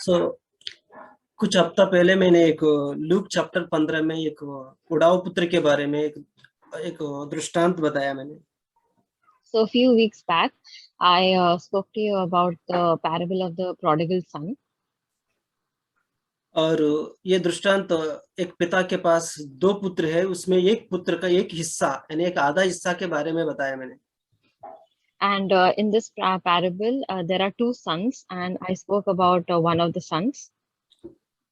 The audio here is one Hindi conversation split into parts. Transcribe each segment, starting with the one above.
सो कुछ हफ्ता पहले मैंने एक लूक चैप्टर 15 में एक उड़ाऊ पुत्र के बारे में एक दृष्टांत बताया मैंने। So a few weeks back, I spoke to you about the parable of the prodigal son. और ये दृष्टांत एक पिता के पास दो पुत्र है, उसमें एक पुत्र का एक हिस्सा यानी एक आधा हिस्सा के बारे में बताया मैंने। And in this parable, there are two sons, and I spoke about one of the sons.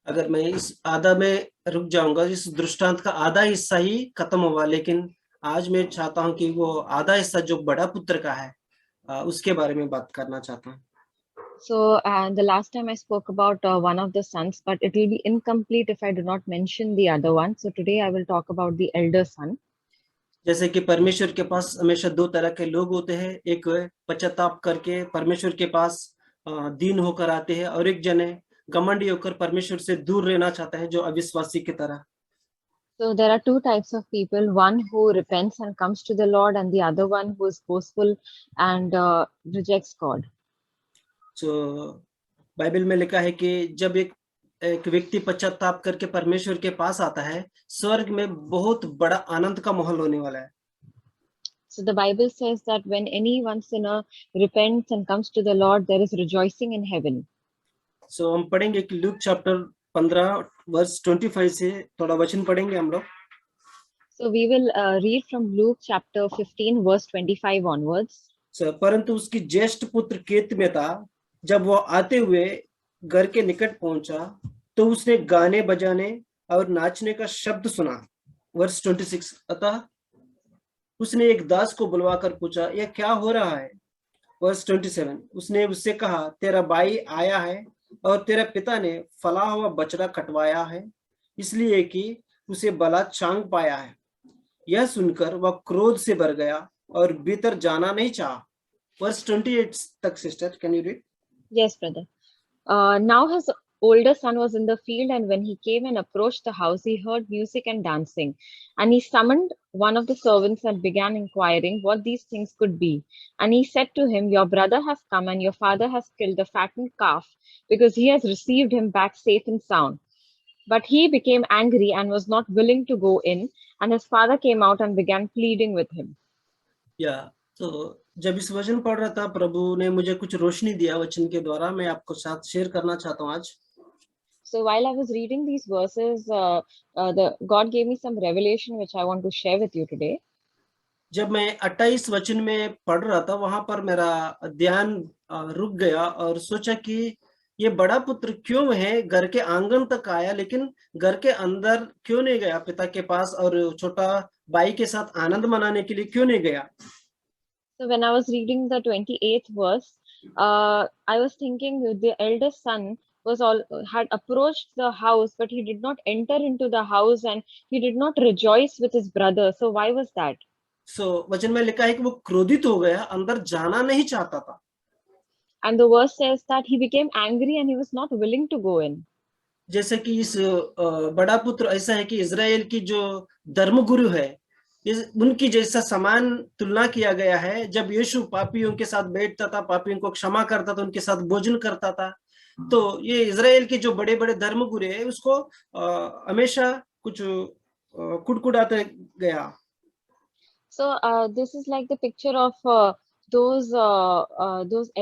अगर मैं इस आधा में रुक जाऊंगा, इस दृष्टांत का आधा हिस्सा ही खत्म हुआ, लेकिन आज मैं चाहता हूं कि वो आधा हिस्सा जो बड़ा पुत्र का है उसके बारे में बात करना चाहता हूं। So the last time I spoke about one of the sons, but it will be incomplete if I do not mention the other one. So today I will talk about the elder son. जैसे कि परमेश्वर के पास हमेशा दो तरह के लोग होते हैं, एक पश्चाताप करके परमेश्वर के पास दीन होकर आते हैं, और एक जने घमंडी होकर परमेश्वर से दूर रहना चाहता है, जो अविश्वासी की तरह। So there are two types of people, one who repents and comes to the Lord, and the other one who is boastful and rejects God. तो बाइबल में लिखा है कि जब एक व्यक्ति पश्चाताप करके परमेश्वर के पास आता है, स्वर्ग में बहुत बड़ा आनंद का माहौल होने वाला है। So the Bible says that when any one sinner repents and comes to the Lord, there is rejoicing in heaven. सो हम पढ़ेंगे कि लूक चैप्टर 15 वर्स 25 से थोड़ा वचन पढ़ेंगे हम लोग। So we will read from Luke chapter 15 verse 25 onwards. परंतु उसकी ज्येष्ठ पुत्र केत में था। जब वो आते हुए घर के निकट पहुंचा तो उसने गाने बजाने और नाचने का शब्द सुना। वर्स 26, अतः उसने एक दास को बुलवाकर पूछा, यह क्या हो रहा है? वर्स 27, उसने उससे कहा, तेरा भाई आया है और तेरा पिता ने फला हुआ बछड़ा कटवाया है, इसलिए कि उसे बलात्कार पाया है। यह सुनकर वह क्रोध से भर गया और भीतर जाना नहीं चाहा। वर्स 28 तक sister, can you read? Yes, brother. Now his older son was in the field, and when he came and approached the house, he heard music and dancing. And he summoned one of the servants and began inquiring what these things could be. And he said to him, your brother has come, and your father has killed the fattened calf, because he has received him back safe and sound. But he became angry and was not willing to go in, and his father came out and began pleading with him. तो जब इस वचन पढ़ रहा था, प्रभु ने मुझे कुछ रोशनी दिया वचन के द्वारा, मैं आपको साथ शेयर करना चाहता हूँ आज। So while I was reading these verses, God gave me some revelation which I want to share with you today. जब मैं 28 वचन में पढ़ रहा था, वहां पर मेरा ध्यान रुक गया और सोचा कि ये बड़ा पुत्र क्यों है, घर के आंगन तक आया लेकिन घर के अंदर क्यों नहीं गया पिता के पास, और छोटा भाई के साथ आनंद मनाने के लिए क्यों नहीं गया? So when I was reading the 28th verse, I was thinking the eldest son had approached the house, but he did not enter into the house and he did not rejoice with his brother. So why was that? वचन में लिखा है कि वो क्रोधित हो गया, अंदर जाना नहीं चाहता था। And the verse says that he became angry and he was not willing to go in. जैसे कि इस बड़ा पुत्र ऐसा है कि इजराइल की जो धर्मगुरु है, उनकी जैसा समान तुलना किया गया है। जब यीशु पापियों के साथ बैठता था, पापियों को क्षमा करता था, उनके साथ भोजन करता था, तो ये इजराइल के जो बड़े बड़े धर्मगुरु है उसको हमेशा कुछ कुड़कुड़ाते गया। So this is like the picture of those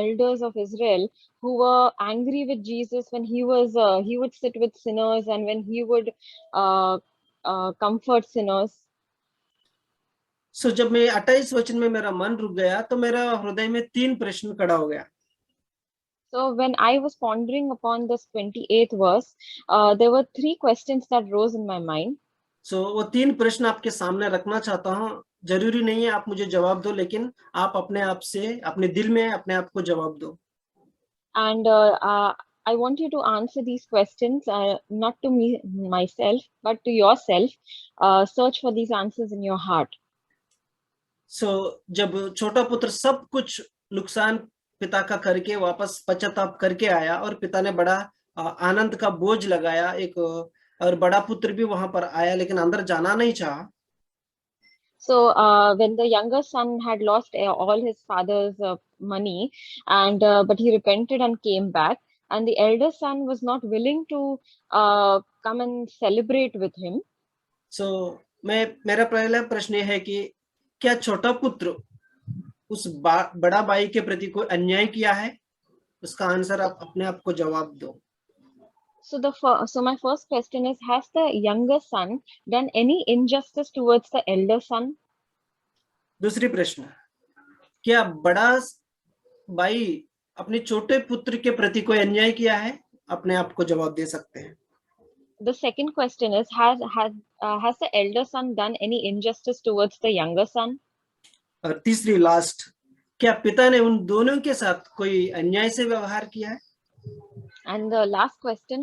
elders of Israel who were angry with Jesus when he would sit with sinners and when he would comfort sinners. जब मैं 28 वचन में मेरा मन रुक गया तो मेरा हृदय में 3 प्रश्न खड़ा हो गया। So when I was pondering upon this 28th verse, there were 3 questions that rose in my mind. वो 3 प्रश्न आपके सामने रखना चाहता हूँ। जरूरी नहीं है आप मुझे जवाब दो, लेकिन आप अपने आप से, अपने दिल में अपने आप को जवाब दो। And I want you to answer these questions, not to me myself, but to yourself. Search for these answers in your heart. जब छोटा पुत्र सब कुछ नुकसान पिता का करके वापस पश्चाताप करके आया और पिता ने बड़ा आनंद का बोझ लगाया एक, और बड़ा पुत्र भी वहां पर आया लेकिन अंदर जाना नहीं चाहा। So when the younger son had lost all his father's money, and but he repented and came back, and the elder son was not willing to come and celebrate with him. So मेरा पहला प्रश्न ये है कि क्या छोटा पुत्र उस बड़ा भाई के प्रति कोई अन्याय किया है? उसका आंसर आप अपने आप को जवाब दो. So my first question is, has the younger son done any injustice towards the elder son? दूसरी प्रश्न, क्या बड़ा भाई अपने छोटे पुत्र के प्रति कोई अन्याय किया है? अपने आप को जवाब दे सकते हैं. The second question is, has the elder son done any injustice towards the younger son? और तीसरी लास्ट, क्या पिता ने उन दोनों के साथ कोई अन्याय से व्यवहार किया है? And the last question,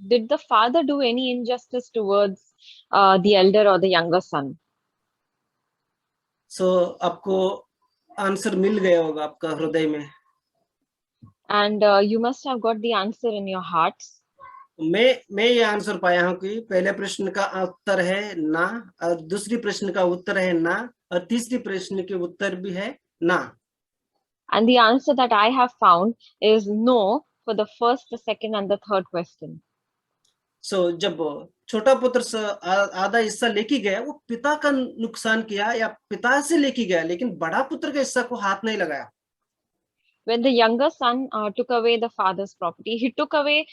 did the father do any injustice towards the elder or the younger son? So आपको आंसर मिल गया होगा आपका हृदय में. And you must have got the answer in your hearts. मैं ये आंसर पाया हूं कि पहले प्रश्न का उत्तर है ना, और दूसरी प्रश्न का उत्तर है ना, और तीसरी प्रश्न के उत्तर भी है ना. And the answer that I have found is no for the first, the second, and the third question. So जब छोटा पुत्र आधा हिस्सा लेके गया, वो पिता का नुकसान किया या पिता से लेके गया, लेकिन बड़ा पुत्र के हिस्सा को हाथ नहीं लगाया. When the younger son took away the father's property, he took away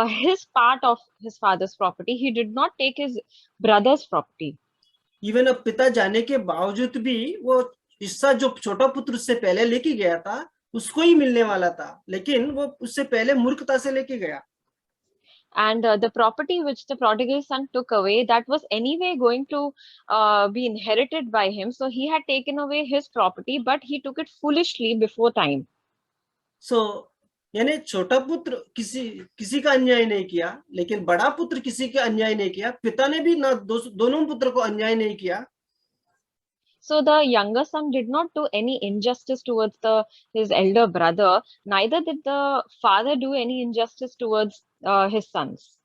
his part of his father's property. He did not take his brother's property. Even अब पिता जाने के बावजूद भी वो हिस्सा जो छोटा पुत्र उससे पहले लेके गया था उसको ही मिलने वाला था, लेकिन वो उससे पहले मूर्खता से लेके गया. And the property which the prodigal son took away, that was anyway going to be inherited by him. So he had taken away his property, but he took it foolishly before time. So यानी छोटा पुत्र किसी का अन्याय नहीं किया, लेकिन बड़ा पुत्र किसी का अन्याय नहीं किया. पिता ने भी ना दोनों पुत्र को अन्याय नहीं किया. So the younger son did not do any injustice towards his elder brother. Neither did the father do any injustice towards his sons.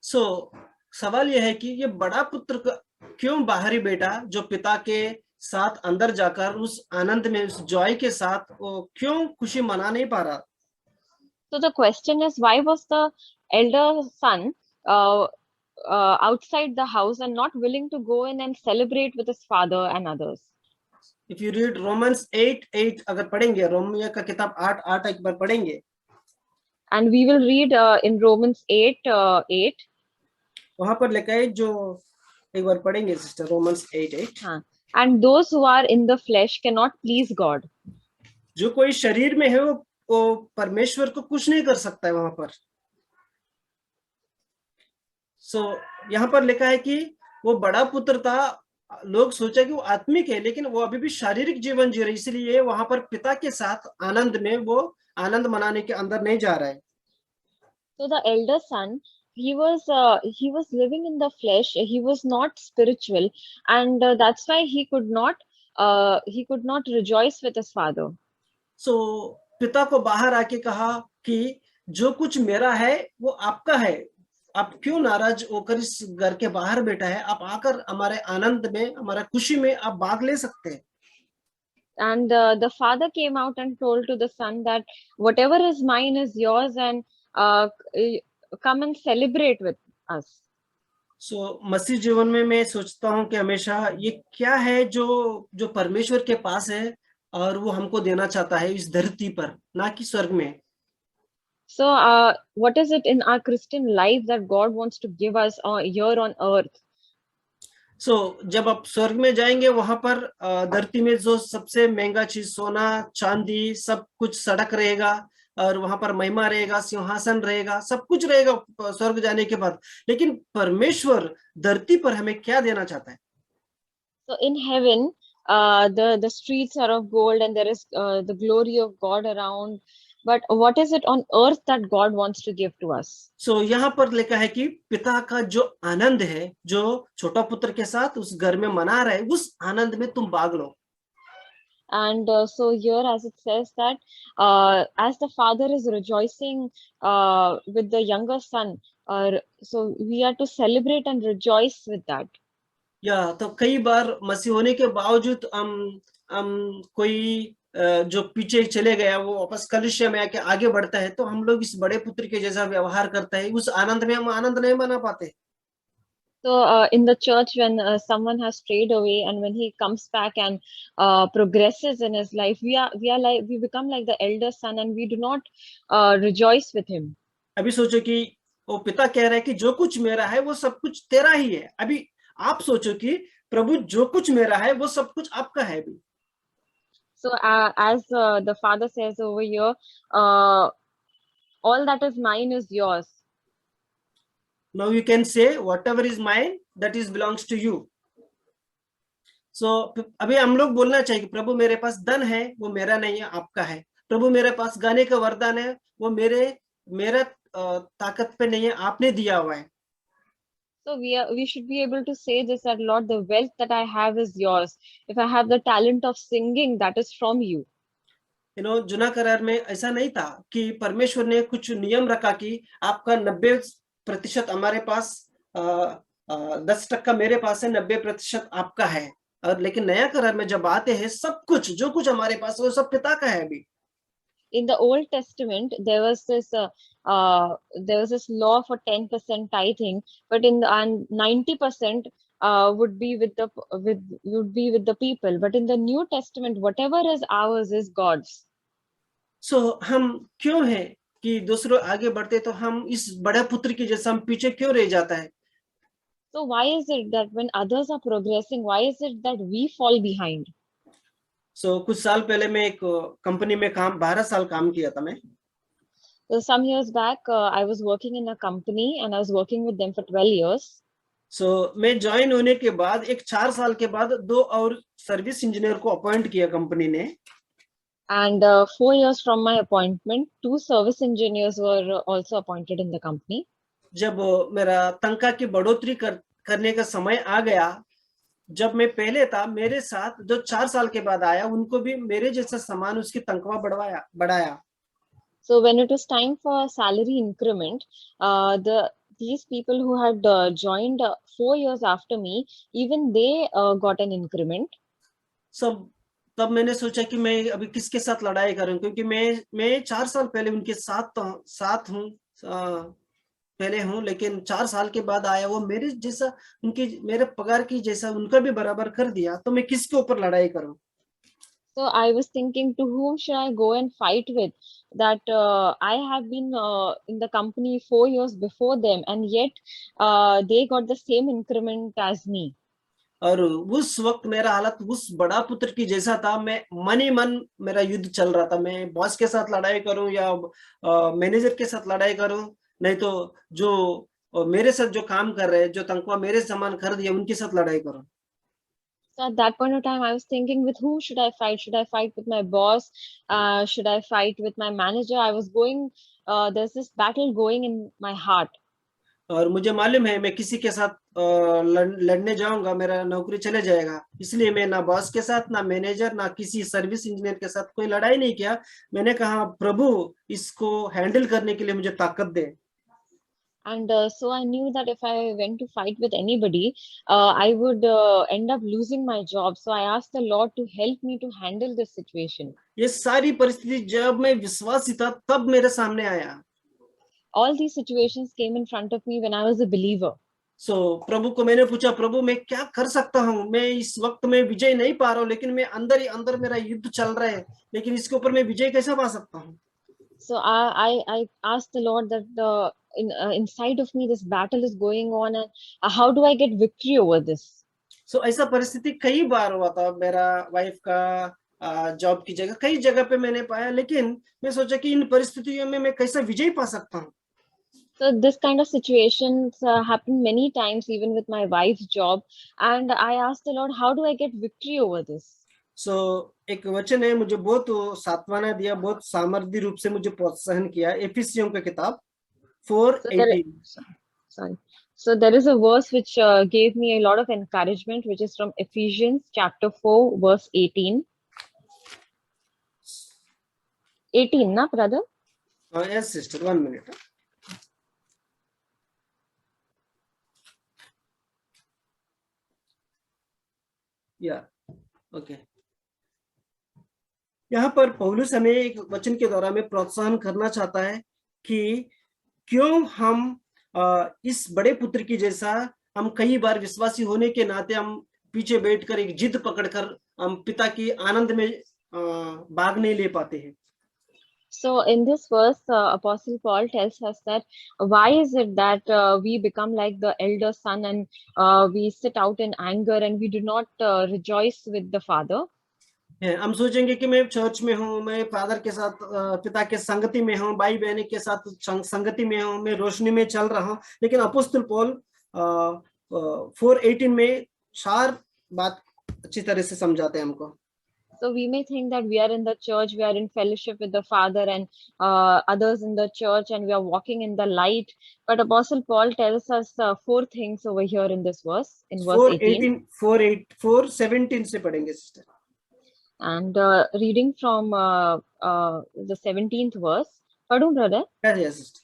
So सवाल यह है कि ये बड़ा पुत्र क्यों बाहरी बेटा जो पिता के साथ अंदर जाकर उस आनंद में, उस जॉय के साथ वो क्यों खुशी मना नहीं पा रहा? So the question is, why was the elder son outside the house and not willing to go in and celebrate with his father and others? If you read Romans 8:8, अगर पढ़ेंगे, रोमियो का किताब 8:8 एक बार पढ़ेंगे. And we will read in Romans 8:8. वहां पर लिखा है, जो एक बार पढ़ेंगे sister, Romans 8:8. And those who are in the flesh cannot please God. जो कोई शरीर में है वो परमेश्वर को कुछ नहीं कर सकता है वहां पर. सो यहाँ पर लिखा है कि वो बड़ा पुत्र था, लोग सोचा कि वो आत्मिक है, लेकिन वो अभी भी शारीरिक जीवन जी रही, इसलिए वहां पर पिता के साथ आनंद में वो आनंद मनाने के अंदर नहीं जा रहा है. So the elder son, he was living in the flesh. He was not spiritual, and that's why he could not rejoice with his father. So पिता को बाहर आके कहा कि जो कुछ मेरा है वो आपका है, आप क्यों नाराज होकर इस घर के बाहर बैठा है? आप आकर हमारे आनंद में, हमारा खुशी में आप भाग ले सकते हैं. And the father came out and told to the son that whatever is mine is yours, and come and celebrate with us. So मसीह जीवन में मैं सोचता हूँ कि हमेशा ये क्या है जो परमेश्वर के पास है और वो हमको देना चाहता है इस धरती पर, ना कि स्वर्ग में. So what is it in our Christian life that God wants to give us here on earth? So जब आप स्वर्ग में जाएंगे, वहां पर धरती में जो सबसे महंगा चीज, सोना चांदी सब कुछ, सड़क रहेगा और वहां पर महिमा रहेगा, सिंहासन रहेगा, सब कुछ रहेगा स्वर्ग जाने के बाद. लेकिन परमेश्वर धरती पर हमें क्या देना चाहता है? So in heaven, the streets are of gold, and there is the glory of God around. But what is it on earth that God wants to give to us? So यहाँ पर लिखा है कि पिता का जो आनंद है, जो छोटा पुत्र के साथ उस घर में मना रहा है, उस आनंद में तुम भाग लो. And so here, as it says that as the father is rejoicing with the younger son, so we are to celebrate and rejoice with that. या तो कई बार मसीह होने के बावजूद हम कोई जो पीछे चले गया वो वापस कलिसिया में आके आगे बढ़ता है, तो हम लोग इस बड़े पुत्र के जैसा व्यवहार करता है, उस आनंद में हम आनंद नहीं मना पाते। So, in the church, when someone has strayed away, and when he comes back and progresses in his life, we are like we become like the elder son, and we do not rejoice with him. अभी सोचो कि वो पिता कह रहा है कि जो कुछ मेरा है वो सब कुछ तेरा ही है। अभी आप सोचो कि प्रभु जो कुछ मेरा है वो सब कुछ आपका है अभी। So, as the father says over here, uh, all that is mine is yours. Now you can say whatever is mine that is belongs to you. सो अभी हम लोग बोलना चाहिए कि प्रभु मेरे पास धन है वो मेरा नहीं है, आपका है। प्रभु मेरे पास गाने का वरदान है वो मेरा ताकत पे नहीं है, आपने दिया हुआ है। So we should be able to say this, that Lord, the wealth that I have is yours. If I have the talent of singing, that is from you. जुना करार में ऐसा नहीं था कि परमेश्वर ने कुछ नियम रखा कि आपका 90% हमारे पास, 10% मेरे पास है, 90% आपका है। और लेकिन नया करार में जब आते हैं, सब कुछ जो कुछ हमारे पास है वो सब पिता का है अभी। In the Old Testament, there was this law for 10% tithing, but and 90% would be with the people. But in the New Testament, whatever is ours is God's. सो हम क्यों है कि दूसरों आगे बढ़ते तो हम इस बड़े पुत्र की जैसा हम पीछे क्यों रह जाता है? So why is it that when others are progressing, why is it that we fall behind? कुछ साल पहले मैं एक कंपनी में 12 साल काम किया था मैं। So some years back, I was working in a company and I was working with them for 12 years. मैं ज्वाइन होने के बाद एक 4 साल के बाद 2 और सर्विस इंजीनियर को अपॉइंट किया कंपनी ने। And 4 years from my appointment, 2 service engineers were also appointed in the company. जब मेरा तनख्वाह की बढ़ोतरी करने का समय आ गया, जब मैं पहले था, मेरे साथ जो 4 साल के बाद आया उनको भी मेरे जैसा समान उसकी तनख्वाह बढ़ाया। So when it was time for salary increment, these people who had joined 4 years after me, even they got an increment. सब तब मैंने सोचा कि मैं अभी किसके साथ लड़ाई करूं, क्योंकि मैं 4 साल पहले उनके साथ हूँ, पहले हूँ, लेकिन 4 साल के बाद आया वो मेरे जैसा, उनकी मेरे पगार की जैसा उनका भी बराबर कर दिया, तो मैं किसके ऊपर लड़ाई करूं? So I was thinking, to whom should I go and fight with? That I have been in the company 4 years before them, and yet they got the same increment as me. और उस वक्त मेरा हालत उस बड़ा पुत्र की जैसा था। मैं मन ही मन मेरा युद्ध चल रहा था, मैं बॉस के साथ लड़ाई करूं या मैनेजर के साथ लड़ाई करूं, नहीं तो जो मेरे साथ जो काम कर रहे हैं, जो तनख्वाह मेरे समान कर दिया, उनके साथ लड़ाई करूं। So at that point of time, I was thinking, with whom should I fight? Should I fight with my boss? Should I fight with my manager? There's this battle going in my heart. और मुझे मालूम है मैं किसी के साथ लड़ने जाऊंगा मेरा नौकरी चले जाएगा, इसलिए मैं ना बॉस के साथ, ना मैनेजर, ना किसी सर्विस इंजीनियर के साथ कोई लड़ाई नहीं किया। मैंने कहा प्रभु इसको हैंडल करने के लिए मुझे ताकत दे। And so I knew that if I went to fight with anybody, I would end up losing my job. So I asked the Lord to help me to handle this situation. ये सारी परिस्थिति जब मैं विश्वासी था तब मेरे सामने आया। All these situations came in front of me when I was a believer. प्रभु को मैंने पूछा, प्रभु मैं क्या कर सकता हूँ? मैं इस वक्त में विजय नहीं पा रहा हूँ, लेकिन मैं अंदर ही अंदर मेरा युद्ध चल रहा है, लेकिन इसके ऊपर मैं विजय कैसे पा सकता हूँ? So I asked the Lord that inside of me this battle is going on, and how do I get victory over this? ऐसा परिस्थिति कई बार हुआ था मेरा वाइफ का जॉब की जगह, कई जगह पे मैंने पाया, लेकिन मैं सोचा कि इन परिस्थितियों में मैं कैसे विजय पा सकता हूँ। So this kind of situations happen many times, even with my wife's job. And I asked the Lord, how do I get victory over this? एक वचन है मुझे बहुत सांत्वना दिया, बहुत सामर्थ्य रूप से मुझे प्रोत्साहन किया। एफिसियों का किताब So there, 4:18। sorry. So there is a verse which gave me a lot of encouragement, which is from Ephesians chapter 4, verse 18. 18, na, brother? Yes sister, 1 minute. या ओके। यहाँ पर पौलुस हमें एक वचन के द्वारा में प्रोत्साहन करना चाहता है कि क्यों हम इस बड़े पुत्र की जैसा हम कई बार विश्वासी होने के नाते हम पीछे बैठकर एक जिद पकड़कर हम पिता की आनंद में भाग नहीं ले पाते हैं। So in this verse, Apostle Paul tells us that why is it that we become like the elder son and we sit out in anger and we do not rejoice with the father? हम सोचेंगे कि मैं चर्च में हूँ, मैं फादर के साथ पिता के संगति में हूँ, भाई बहन के साथ संगति में हूँ, मैं रोशनी में चल रहा हूँ। लेकिन अपोस्तल पौल 4:18 में 4 बात अच्छी तरह से समझाते हैं हमको। So we may think that we are in the church, we are in fellowship with the Father and others in the church, and we are walking in the light. But Apostle Paul tells us 4 things over here in this verse, in verse 18. 4:17 से पढ़ेंगे sister. And reading from the 17th verse, Padun brother. Yes, sister.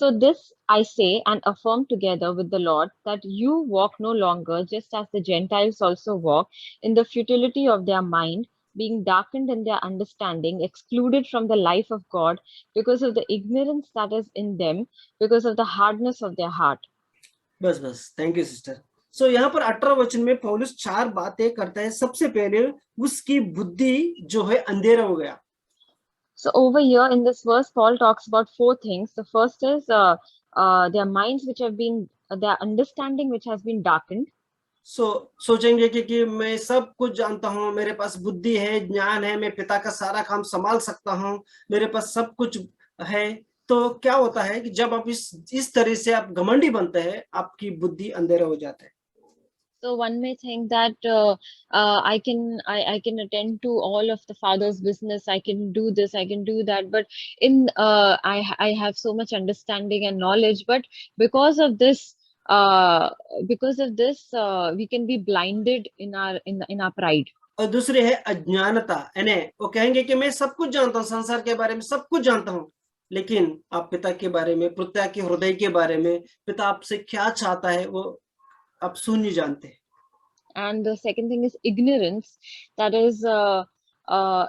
So this I say and affirm together with the Lord, that you walk no longer just as the Gentiles also walk, in the futility of their mind, being darkened in their understanding, excluded from the life of God because of the ignorance that is in them, because of the hardness of their heart. बस थैंक यू सिस्टर। सो यहाँ पर 18 वचन में पौलुस 4 बातें करता है। सबसे पहले उसकी बुद्धि जो है अंधेरा हो गया। So over here in this verse, Paul talks about 4 things. The first is their minds which have been, their understanding which has been darkened. सोचेंगे कि मैं सब कुछ जानता हूँ, मेरे पास बुद्धि है, ज्ञान है, मैं पिता का सारा काम संभाल सकता हूँ, मेरे पास सब कुछ है। तो क्या होता है कि जब आप इस तरह से आप घमंडी बनते हैं, आपकी बुद्धि अंधेरा हो जाता है। So one may think that I can attend to all of the Father's business. I can do this. I can do that. But in I have so much understanding and knowledge. But because of this, we can be blinded in our pride. और दूसरे है अज्ञानता, यानी वो कहेंगे कि मैं सब कुछ जानता हूँ, संसार के बारे में सब कुछ जानता हूँ, लेकिन आप पिता के बारे में, पिता के हृदय के बारे में, पिता आपसे क्या चाहता है वो आप सुन नहीं जानते। And the second thing is ignorance. That is,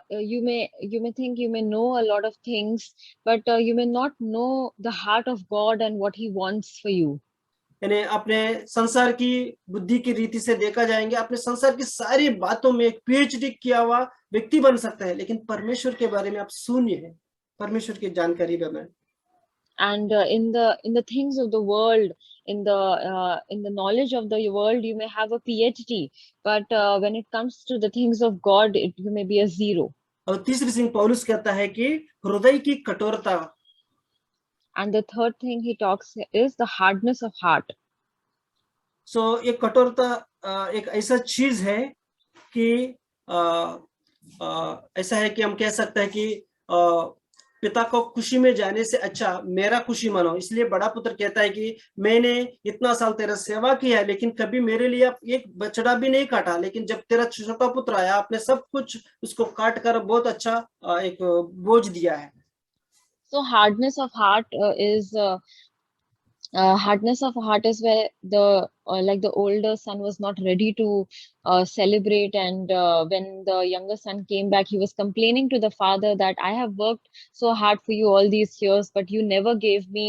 you may think you may know a lot of things, but you may not know the heart of God and what He wants for you. यानी अपने संसार की बुद्धि की रीति से देखा जाएंगे, अपने संसार की सारी बातों में एक पीएचडी किया हुआ व्यक्ति बन सकता है, लेकिन परमेश्वर के बारे में आप शून्य है, परमेश्वर की जानकारी में। And in the things of the world, in the knowledge of the world, you may have a PhD, but when it comes to the things of God, you may be a zero. और तीसरी चीज पौलुस कहता है कि हृदय की कठोरता। And the third thing he talks is the hardness of heart. So ये कठोरता एक ऐसा चीज है कि ऐसा है कि हम कह सकते हैं कि पिता को खुशी में जाने से अच्छा मेरा खुशी मनाओ। इसलिए बड़ा पुत्र कहता है कि मैंने इतना साल तेरा सेवा किया है, लेकिन कभी मेरे लिए एक बछड़ा भी नहीं काटा, लेकिन जब तेरा छोटा पुत्र आया, आपने सब कुछ उसको काट कर बहुत अच्छा एक बोझ दिया है। So hardness of heart is hardness of heart is where the like the older son was not ready to celebrate, and when the younger son came back, he was complaining to the father that I have worked so hard for you all these years, but you never gave me,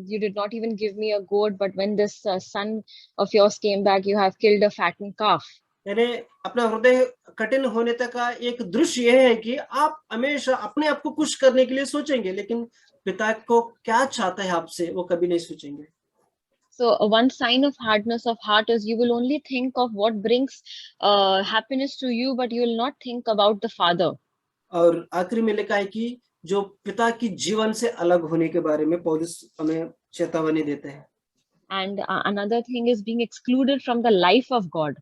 you did not even give me a goat, but when this son of yours came back, you have killed a fattened calf. यानी अपना हृदय कठिन होने तक का एक दृश्य यह है कि आप हमेशा अपने आप को खुश करने के लिए सोचेंगे, लेकिन पिता को क्या चाहता है आपसे वो कभी नहीं सोचेंगे। So one sign of hardness of heart is you will only think of what brings happiness to you, but you will not think about the father. और आखिरी में लिखा है कि जो पिता की जीवन से अलग होने के बारे में पौलुस हमें चेतावनी देते हैं। And another thing is being excluded from the life of God.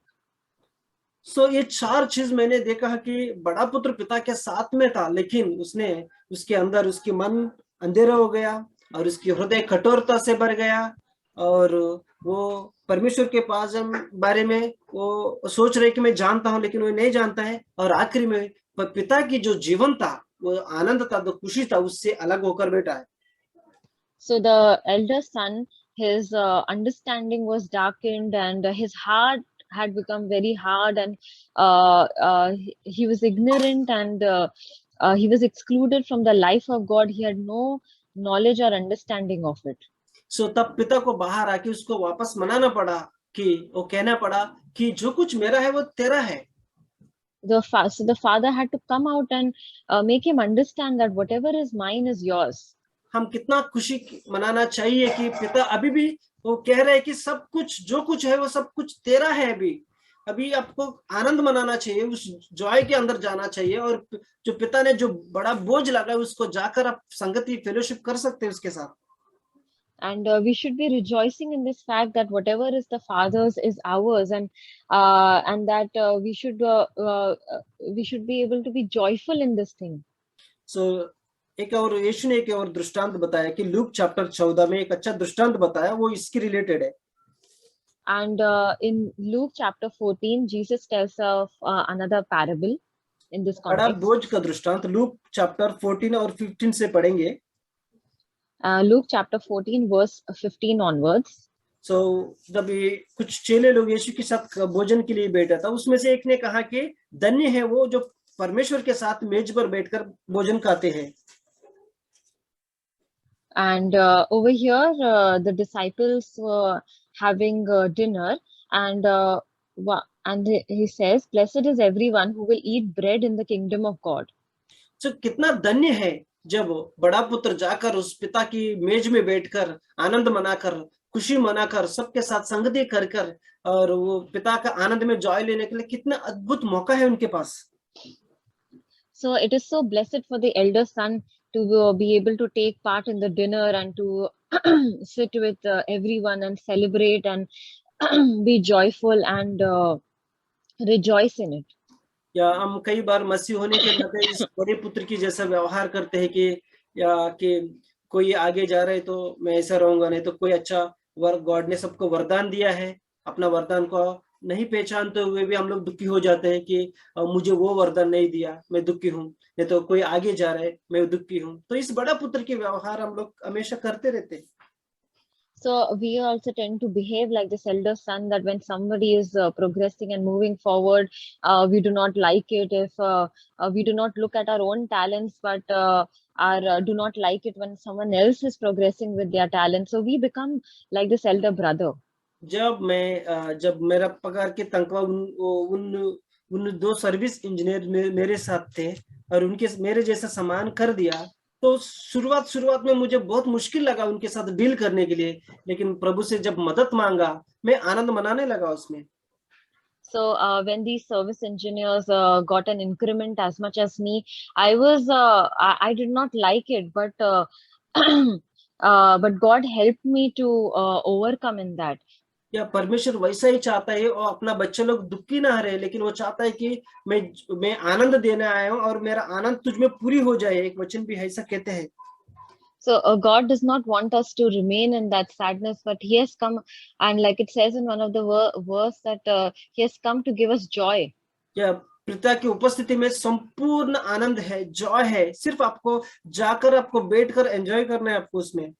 So ये 4 चीज मैंने देखा कि बड़ा पुत्र पिता के साथ में था, लेकिन उसके अंदर उसकी मन अंधेरा हो गया और उसकी हृदय कठोरता से भर गया, और वो परमेश्वर के पास बारे में वो सोच रहे कि मैं जानता हूं, लेकिन वो नहीं जानता है, और आखिरी में पिता की जो जीवन था, वो आनंद था, जो खुशी था, उससे अलग होकर बैठा है। So the elder son, his understanding was darkened, and his heart had become very hard, and he was ignorant, and he was excluded from the life of God. He had no knowledge or understanding of it. सो तब पिता को बाहर आके उसको वापस मनाना पड़ा, कि वो कहना पड़ा कि जो कुछ मेरा है वो तेरा है। So the father had to come out and make him understand that whatever is mine is yours. हम कितना खुशी मनाना चाहिए कि पिता अभी भी वो कह रहे हैं कि सब कुछ जो कुछ है वो सब कुछ तेरा है। अभी अभी आपको आनंद मनाना चाहिए, उस जॉय के अंदर जाना चाहिए, और जो पिता ने जो बड़ा बोझ लगा है उसको जाकर आप संगति फेलोशिप कर सकते हैं उसके साथ। And we should be rejoicing in this fact that whatever is the father's is ours, and that we should be able to be joyful in this thing. सो एक और यीशु ने एक और दृष्टांत बताया कि लूक चैप्टर 14 में एक अच्छा दृष्टांत बताया, वो इसके रिलेटेड है। And in Luke chapter 14, Jesus tells of another parable in this बड़ा context. बोझ का दृष्टांत लूक चैप्टर 14 और 15 से पढ़ेंगे। Luke chapter 14, verse 15 onwards. सो जब ये कुछ चेले लोग यीशु के साथ भोजन के लिए बैठा था, उसमें से एक ने कहा कि धन्य है वो जो परमेश्वर के साथ मेज पर बैठकर भोजन खाते हैं। And over here, the disciples were having dinner, and he says, "Blessed is everyone who will eat bread in the kingdom of God." तो कितना धन्य है जब बड़ा पुत्र जाकर उस पिता की मेज में बैठकर आनंद मनाकर, खुशी मनाकर, सबके साथ संगति कर कर, और वो पिता का आनंद में जॉय लेने के लिए कितना अद्भुत मौका है उनके पास। So it is so blessed for the elder son to be able to take part in the dinner and to sit with everyone and celebrate and be joyful and rejoice in it. या हम कई बार मसीह होने के नाते इस बड़े पुत्र की जैसा व्यवहार करते हैं कि या कि कोई आगे जा रहा है तो मैं ऐसा रहूंगा, नहीं तो कोई अच्छा गॉड ने सबको वरदान दिया है, अपना वरदान को नहीं पहचानते हुए भी हम लोग दुखी हो जाते हैं कि मुझे वो वरदान नहीं दिया, मैं दुखी हूँ, नहीं तो कोई आगे जा रहा है मैं दुखी हूँ। तो इस बड़ा पुत्र के व्यवहार हम लोग हमेशा करते रहते हैं। So we also tend to behave like this elder son, that when somebody is progressing and moving forward, we do not like it if we do not look at our own talents, but do not like it when someone else is progressing with their talent. So we become like this elder brother. जब मेरा पगार की तनख्वाह उन उन दो सर्विस इंजीनियर मेरे साथ थे और उनके मेरे जैसा सामान कर दिया, तो शुरुआत में मुझे बहुत मुश्किल लगा उनके साथ डील करने के लिए, लेकिन प्रभु से जब मदद मांगा मैं आनंद मनाने लगा उसमें। So when these service engineers got an increment as much as me, I did not like it, but but God helped me to overcome in that. या परमेश्वर वैसा ही चाहता है, और अपना बच्चे लोग दुखी ना रहे, लेकिन वो चाहता है कि मैं आनंद देने आया हूँ और मेरा आनंद तुझ में पूरी हो जाए, एक वचन भी ऐसा कहते हैं। So God does not want us to remain in that sadness, but He has come, and like it says in one of the verse that He has come to give us joy. या पिता की उपस्थिति में संपूर्ण आनंद है, जॉय है, सिर्फ आपको जाकर आपको बैठकर एंजॉय करना है आपको उसमें।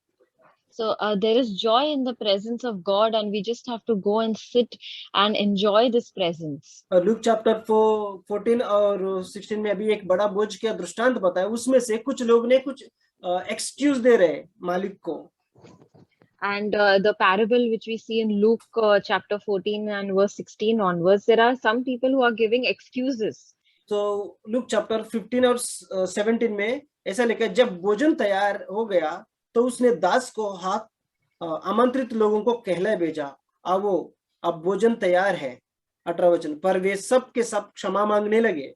So there is joy in the presence of God, and we just have to go and sit and enjoy this presence. और लूक चैप्टर 14 और 16 में अभी एक बड़ा बोझ का दृष्टांत बताया, उसमें से कुछ लोग ने कुछ एक्सक्यूज दे रहे मालिक को। And the parable which we see in Luke chapter 14 and verse 16 onwards, there are some people who are giving excuses. तो लूक चैप्टर 15 और 17 में ऐसा लिखा, जब भोजन तैयार हो गया तो उसने दास को आमंत्रित लोगों को कहला भेजा, आओ अब भोजन तैयार है। 18 वचन, पर वे सब के सब क्षमा मांगने लगे।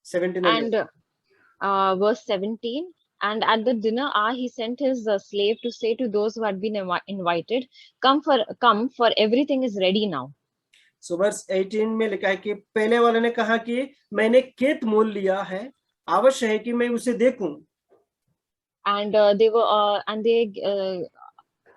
17 and verse 17, and at the dinner hour he sent his slave to say to those who had been invited, come, for everything is ready now. So verse 18 में लिखा है कि पहले वाले ने कहा कि मैंने खेत मोल लिया है, आवश्यक है कि मैं उसे देखूं। And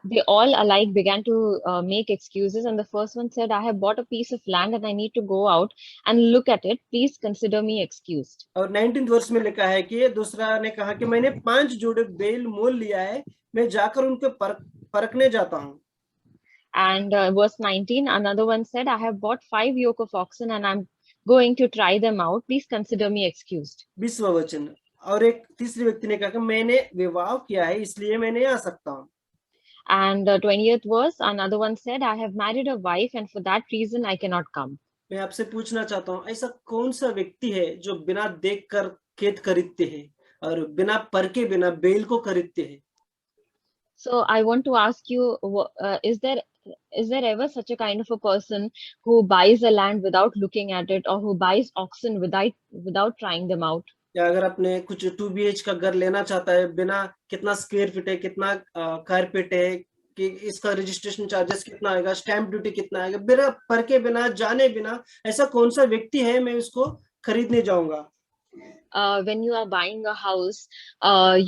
they all alike began to make excuses, and the first one said, I have bought a piece of land and I need to go out and look at it, please consider me excused. और 19th वर्ष में लिखा है कि दूसरा ने कहा कि मैंने 5 जोड़े बैल मोल लिया है, मैं जाकर उनके परखने जाता हूं। And verse 19, another one said, I have bought 5 yoke of oxen and I'm going to try them out. Please consider me excused. 20वां वचन, और एक तीसरे व्यक्ति ने कहा कि मैंने विवाह किया है इसलिए मैं नहीं आ सकता हूँ। And 20th verse, another one said, I have married a wife and for that reason I cannot come. मैं आपसे पूछना चाहता हूँ, ऐसा कौन सा व्यक्ति है जो बिना देख कर खेत खरीदते हैं और बिना परखे बिना बैल को खरीदते हैं? So I want to ask you, is there ever such a kind of a person who buys a land without looking at it, or who buys oxen without trying them out? या अगर आपने कुछ 2 BH का घर लेना चाहता है, बिना कितना स्क्वायर फीट है, कितना कारपेट है, कि इसका रजिस्ट्रेशन चार्जेस कितना आएगा, स्टैंप ड्यूटी कितना आएगा, बिना परखे बिना जाने बिना, ऐसा कौन सा व्यक्ति है मैं उसको खरीदने जाऊंगा? When you are buying a house,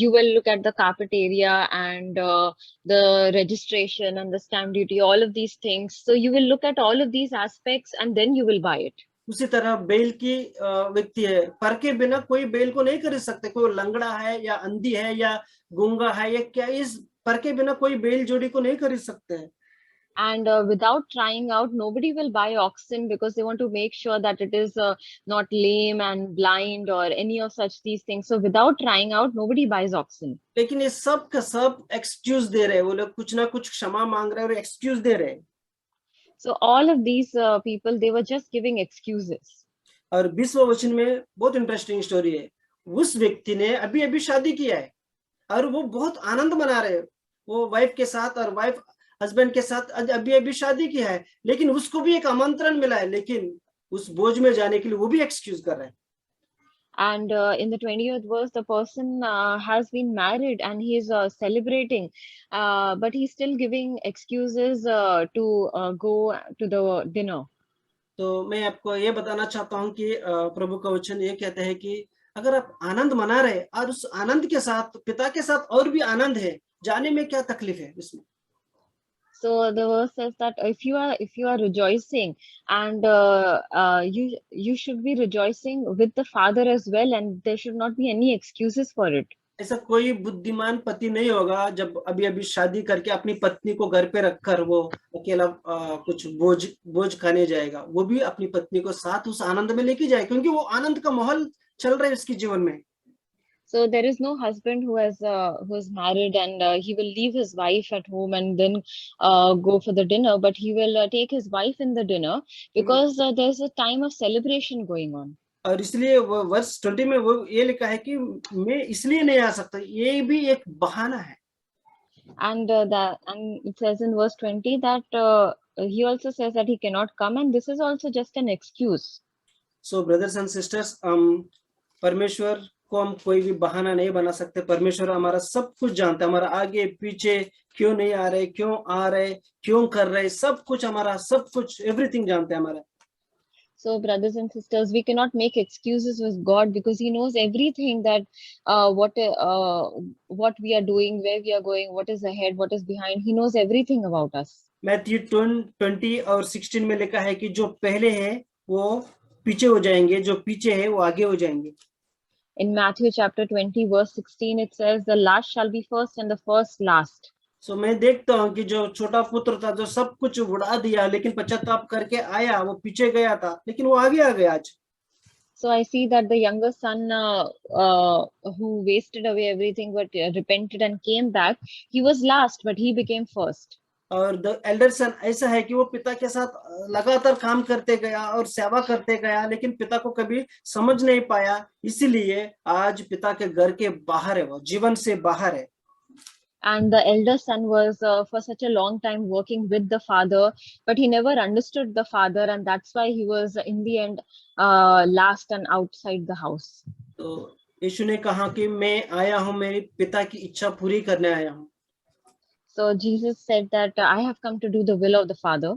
you will look at the carpet area and the registration and the stamp duty, all of these things. So you will look at all of these aspects and then you will buy it. उसी तरह बैल की व्यक्ति है, परखे बिना कोई बैल को नहीं खरीद सकते। कोई लंगड़ा है या अंधी है या गूंगा है या क्या, इस परखे बिना कोई बैल जोड़ी को नहीं खरीद सकते हैं। And without trying out, nobody will buy oxen because they want to make sure that it is not lame and blind or any of such these things. So without trying out, nobody buys oxen. लेकिन ये सब का सब एक्सक्यूज दे रहे हैं, वो लोग कुछ ना कुछ क्षमा मांग रहे हैं और एक्सक्यूज दे रहे हैं। So all of these people, they were just giving excuses. और 20वां वचन में बहुत इंटरेस्टिंग स्टोरी है। उस व्यक्ति ने अभी अभी शादी किया है और वो बहुत आनंद मना रहे हैं, वो वाइफ के साथ, और वाइफ हस्बैंड के साथ अभी अभी शादी किया है, लेकिन उसको भी एक आमंत्रण मिला है, लेकिन उस भोज में जाने के लिए वो भी एक्सक्यूज कर रहे हैं। And in the 20th verse, the person has been married and he is celebrating, but he's still giving excuses to go to the dinner. तो मैं आपको ये बताना चाहता हूँ कि प्रभु का वचन ये कहता है कि अगर आप आनंद मना रहे और उस आनंद के साथ पिता के साथ और भी आनंद है, जाने में क्या तकलीफ है इसमें? So the verse says that if you are rejoicing, and you should be rejoicing with the Father as well, and there should not be any excuses for it. ऐसा कोई बुद्धिमान पति नहीं होगा जब अभी अभी शादी करके अपनी पत्नी को घर पे रखकर वो अकेला कुछ बोझ खाने जाएगा। वो भी अपनी पत्नी को साथ उस आनंद में लेके जाए, क्योंकि वो आनंद का माहौल चल रहा है उसके जीवन में। So there is no husband who is married and he will leave his wife at home and then go for the dinner, but he will take his wife in the dinner because there's a time of celebration going on. और इसलिए वो वर्स 20 में वो ये लिखा है कि मैं इसलिए नहीं आ सकता, ये भी एक बहाना है। And it says in verse 20 that he also says that he cannot come, and this is also just an excuse. So brothers and sisters, परमेश्वर को हम कोई भी बहाना नहीं बना सकते। परमेश्वर हमारा सब कुछ जानता है, हमारा आगे पीछे क्यों नहीं आ रहे, क्यों आ रहे, क्यों कर रहे, सब कुछ हमारा, सब कुछ एवरीथिंग जानते हैं हमारा। So brothers and sisters, we cannot make excuses with God because he knows everything, that what we are doing, where we are going, what is ahead, what is behind. He knows everything about us. Matthew 20 और 16 में लिखा है कि जो पहले है वो पीछे हो जाएंगे, जो पीछे है वो आगे हो जाएंगे। In Matthew chapter 20 verse 16, it says, the last shall be first and the first last. So मैं देखता हूँ कि जो छोटा पुत्र था, जो सब कुछ उड़ा दिया लेकिन पश्चाताप करके आया, वो पीछे गया था लेकिन वो आगे आ गया आज। So I see that the younger son who wasted away everything but repented and came back, he was last but he became first. और द एल्डर सन ऐसा है कि वो पिता के साथ लगातार काम करते गया और सेवा करते गया, लेकिन पिता को कभी समझ नहीं पाया, इसीलिए आज पिता के घर के बाहर है, वो जीवन से बाहर है। And the elder son was for such a long time working with the father, but he never understood the father, and that's why he was in the end last and outside the house. तो यीशु ने कहा कि मैं आया हूँ मेरे पिता की इच्छा पूरी करने आया हूँ। So Jesus said that I have come to do the will of the Father.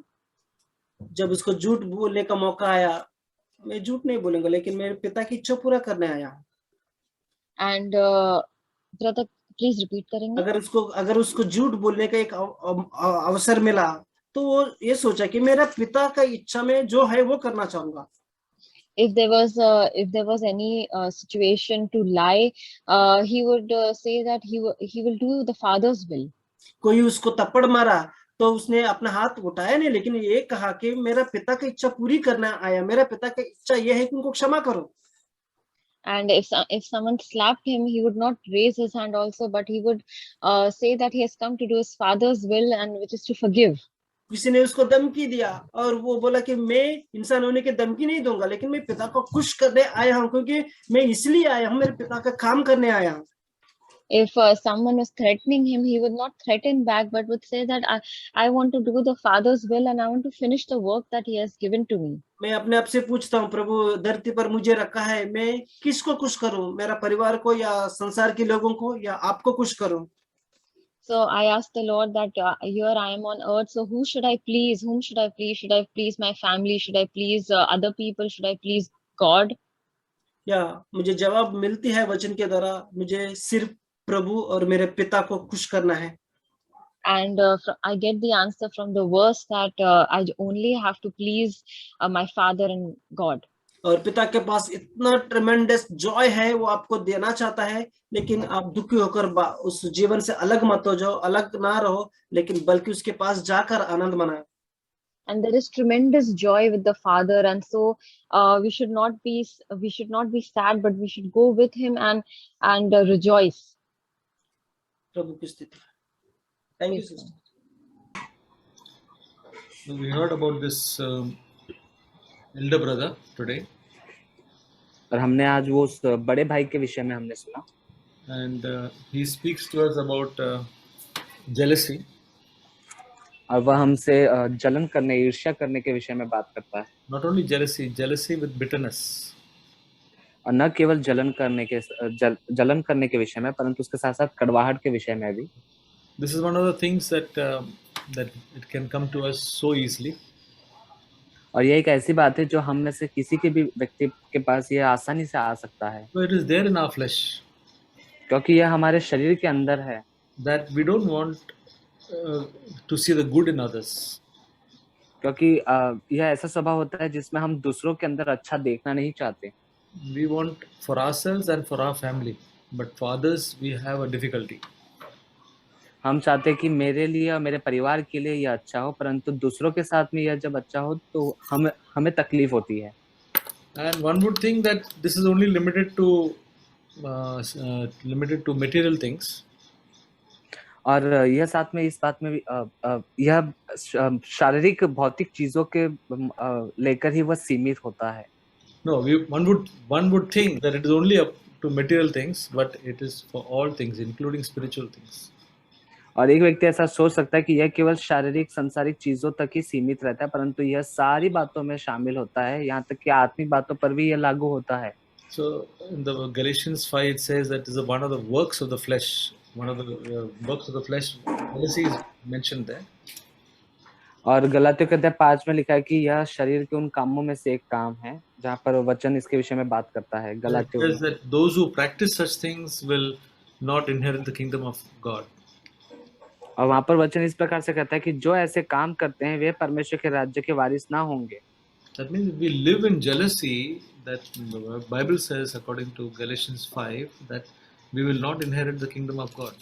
जब उसको झूठ बोलने का मौका आया, मैं झूठ नहीं बोलूंगा लेकिन मेरे पिता की इच्छा पूरा करने आया हूँ। And brother, please repeat करेंगे? अगर उसको झूठ बोलने का एक अवसर मिला तो वो ये सोचा कि मेरा पिता का इच्छा में जो है वो करना चाहूंगा। If there was any situation to lie, he would say that he will do the Father's will. कोई उसको थप्पड़ मारा तो उसने अपना हाथ उठाया नहीं, लेकिन ये कहा कि मेरा पिता की इच्छा पूरी करना आया, मेरा पिता की इच्छा यह है कि उनको क्षमा करो। And if someone slapped him, he would not raise his hand also, but he would say that he has come to do his father's will, and which is to forgive. किसी ने उसको धमकी दिया और वो बोला कि मैं इंसान होने की धमकी नहीं दूंगा, लेकिन मैं पिता को खुश करने आया हूँ, क्योंकि मैं इसलिए आया हूँ, मेरे पिता का काम करने आया हूँ। If someone was threatening him, he would not threaten back, but would say that I want to do the Father's will and I want to finish the work that He has given to me. मैं अपने आप से पूछता हूँ, प्रभु धरती पर मुझे रखा है, मैं किसको खुश करूं, मेरा परिवार को या संसार के लोगों को या आपको खुश करूं? So I asked the Lord that here I am on earth, so who should I please? Whom should I please? Should I please my family? Should I please other people? Should I please God? या मुझे जवाब मिलती है वचन के द्वारा, मुझे सिर्फ प्रभु और मेरे पिता को खुश करना है। And I get the answer from the verse that I only have to please my Father and God. और पिता के पास इतना ट्रेमेंडस जॉय है, वो आपको देना चाहता है, लेकिन आप दुखी होकर उस जीवन से अलग मत हो जाओ, अलग ना रहो, लेकिन बल्कि उसके पास जाकर आनंद मनाओ। And there is tremendous joy with the Father, and so we should not be sad, but we should go with Him and rejoice. प्रभु की स्तुति। Thank you sister. We heard about this elder brother today, और हमने आज वो उस बड़े भाई के विषय में हमने सुना, and he speaks to us about jealousy. और वह हमसे जलन करने, ईर्ष्या करने के विषय में बात करता है। Not only jealousy, jealousy with bitterness. और न केवल जलन करने के विषय में, परंतु उसके साथ साथ कड़वाहट के विषय में भी। This is one of the things that it can come to us so easily. और ये एक ऐसी बात है जो हम में से किसी के भी व्यक्ति के पास ये आसानी से आ सकता है, So it is there in our flesh क्योंकि यह हमारे शरीर के अंदर है, that we don't want to see the good in others. क्योंकि यह ऐसा स्वभाव होता है जिसमें हम दूसरों के अंदर अच्छा देखना नहीं चाहते। We want for ourselves and for our family, but for others we have a difficulty. हम चाहते हैं कि मेरे लिए और मेरे परिवार के लिए यह अच्छा हो, परंतु दूसरों के साथ में यह जब अच्छा हो तो हमें तकलीफ होती है। And one would think that this is only limited to material things. और यह साथ में इस बात में भी यह शारीरिक भौतिक चीजों के लेकर ही वह सीमित होता है। No, one would think that it is only up to material things, but it is for all things, including spiritual things. और एक व्यक्ति ऐसा सोच सकता है कि यह केवल शारीरिक संसारिक चीजों तक ही सीमित रहता है, परंतु यह सारी बातों में शामिल होता है, यहाँ तक कि आत्मिक बातों पर भी यह लागू होता है। So in the Galatians 5 it says that is one of the works of the flesh. One of the works of the flesh, jealousy is mentioned there. और गलातियों के अध्याय 5 में लिखा है कि यह शरीर के उन कामों में से एक काम है, जहाँ पर वचन इसके विषय में बात करता है। गलातियों It says that those who practice such things will not inherit the kingdom of God. और वहाँ पर वचन इस प्रकार से कहता है कि जो ऐसे काम करते हैं वे परमेश्वर के राज्य के वारिस ना होंगे। That means if we live in jealousy, that the Bible says according to Galatians 5 that we will not inherit the kingdom of God.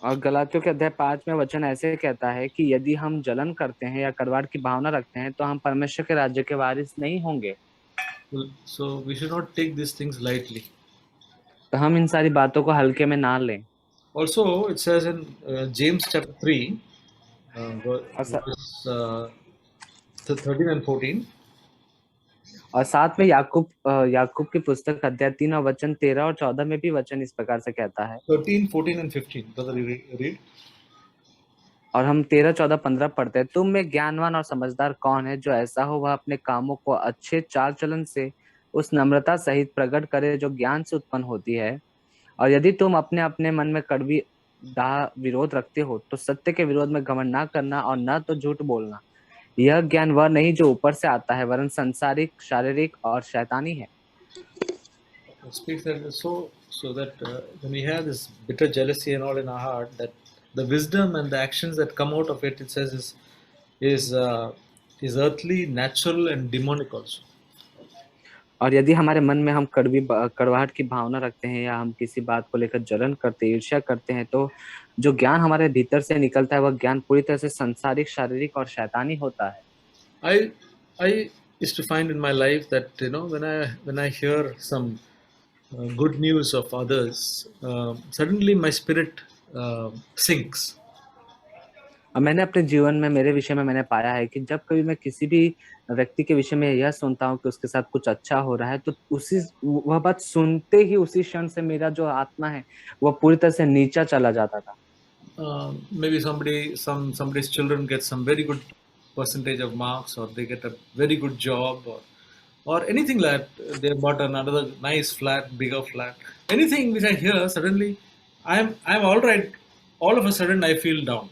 और गलातियों के अध्याय 5 में वचन ऐसे कहता है कि यदि हम जलन करते हैं या कड़वाहट की भावना रखते हैं तो हम परमेश्वर के राज्य के वारिस नहीं होंगे। So we should not take these things lightly. तो हम इन सारी बातों को हल्के में ना लें। Also, it says in James chapter 3, verse 13 and 14. और साथ में याकूब की पुस्तक अध्याय 3 और वचन 13 और 14 में भी वचन इस प्रकार से कहता है। 13, 14 and 15. Brother, read. और हम 13, 14, 15 पढ़ते हैं। तुम में ज्ञानवान और समझदार कौन है, जो ऐसा हो वह अपने कामों को अच्छे चाल चलन से उस नम्रता सहित प्रकट करे जो ज्ञान से उत्पन्न होती है। और यदि तुम अपने अपने मन में कड़वी विरोध रखते हो तो सत्य के विरोध में घमंड ना करना और न तो झूठ बोलना। यह ज्ञान वह नहीं जो ऊपर से आता है, वरन संसारिक, शारीरिक और शैतानी है। Speaks that so that when we have this bitter jealousy and all in our heart, that the wisdom and the actions that come out of it, it says is earthly, natural and demonic also. और यदि हमारे मन में हम कड़वाहट की भावना रखते हैं या हम किसी बात को लेकर जलन करते हैं, ईर्ष्या करते हैं, तो जो ज्ञान हमारे भीतर से निकलता है वह ज्ञान पूरी तरह से सांसारिक, शारीरिक और शैतानी होता है। I I used to find in my life that when I hear some good news of others, suddenly my spirit sinks. और मैंने अपने जीवन में मेरे विषय में मैंने पाया है कि जब कभी मैं किसी भी व्यक्ति के विषय में यह सुनता हूँ कि उसके साथ कुछ अच्छा हो रहा है, तो वह बात सुनते ही उसी क्षण से मेरा जो आत्मा है वह पूरी तरह से नीचा चला जाता था। Maybe somebody's children get some very good percentage of marks, or they get a very good job, or anything like that. They bought another nice flat, bigger flat. Anything which I hear, suddenly I'm all right. All of a sudden I feel down.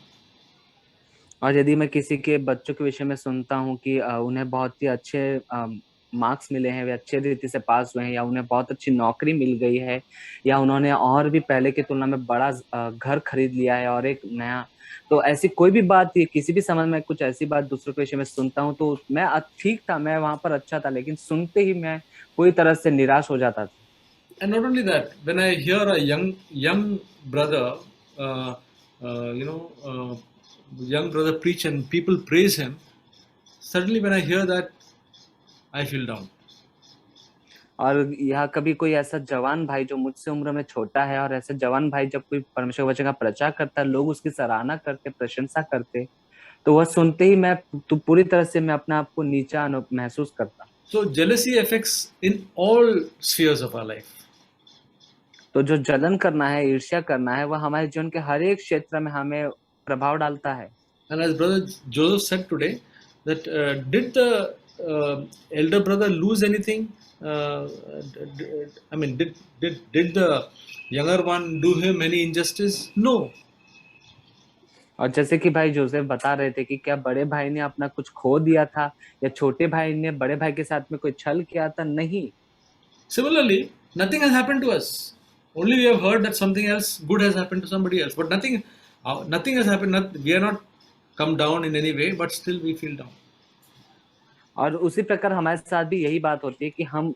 और यदि मैं किसी के बच्चों के विषय में सुनता हूँ कि उन्हें बहुत ही अच्छे मार्क्स मिले हैं, वे अच्छे रीति से पास हुए हैं, या उन्हें बहुत अच्छी नौकरी मिल गई है, या उन्होंने और भी पहले की तुलना में बड़ा घर खरीद लिया है और एक नया, तो ऐसी कोई भी बात, किसी भी समय में कुछ ऐसी बात दूसरों के विषय में सुनता हूँ, तो मैं ठीक था, मैं वहां पर अच्छा था, लेकिन सुनते ही मैं पूरी तरह से निराश हो जाता था। And not only that, when I hear a young brother, uh, young brother preach and people praise him, suddenly when I hear that, I feel down. और यहाँ कभी कोई ऐसा जवान भाई जो मुझसे उम्र में छोटा है, और ऐसे जवान भाई जब कोई परमेश्वर के वचन का प्रचार करता है, लोग उसकी सराहना करते, प्रशंसा करते, तो वह सुनते ही मैं तो पूरी तरह से मैं अपने आप को नीचा महसूस करता। So jealousy affects in all spheres of our life. तो जो जलन करना है, ईर्ष्या करना है, वह हमारे जीवन के हर एक क्षेत्र में हमें प्रभाव डालता है। And as Brother Joseph said today, that did the elder brother lose anything? I mean, did the younger one do him any injustice? No. और जैसे कि भाई जोसेफ बता रहे थे कि क्या बड़े भाई ने अपना कुछ खो दिया था, या छोटे भाई ने बड़े भाई के साथ में कोई छल किया था? नहीं। Similarly, nothing has happened to us. Only we have heard that something else good has happened to somebody else, but nothing has happened. We are not come down in any way, but still we feel down. और उसी प्रकार हमारे साथ भी यही बात होती है कि हम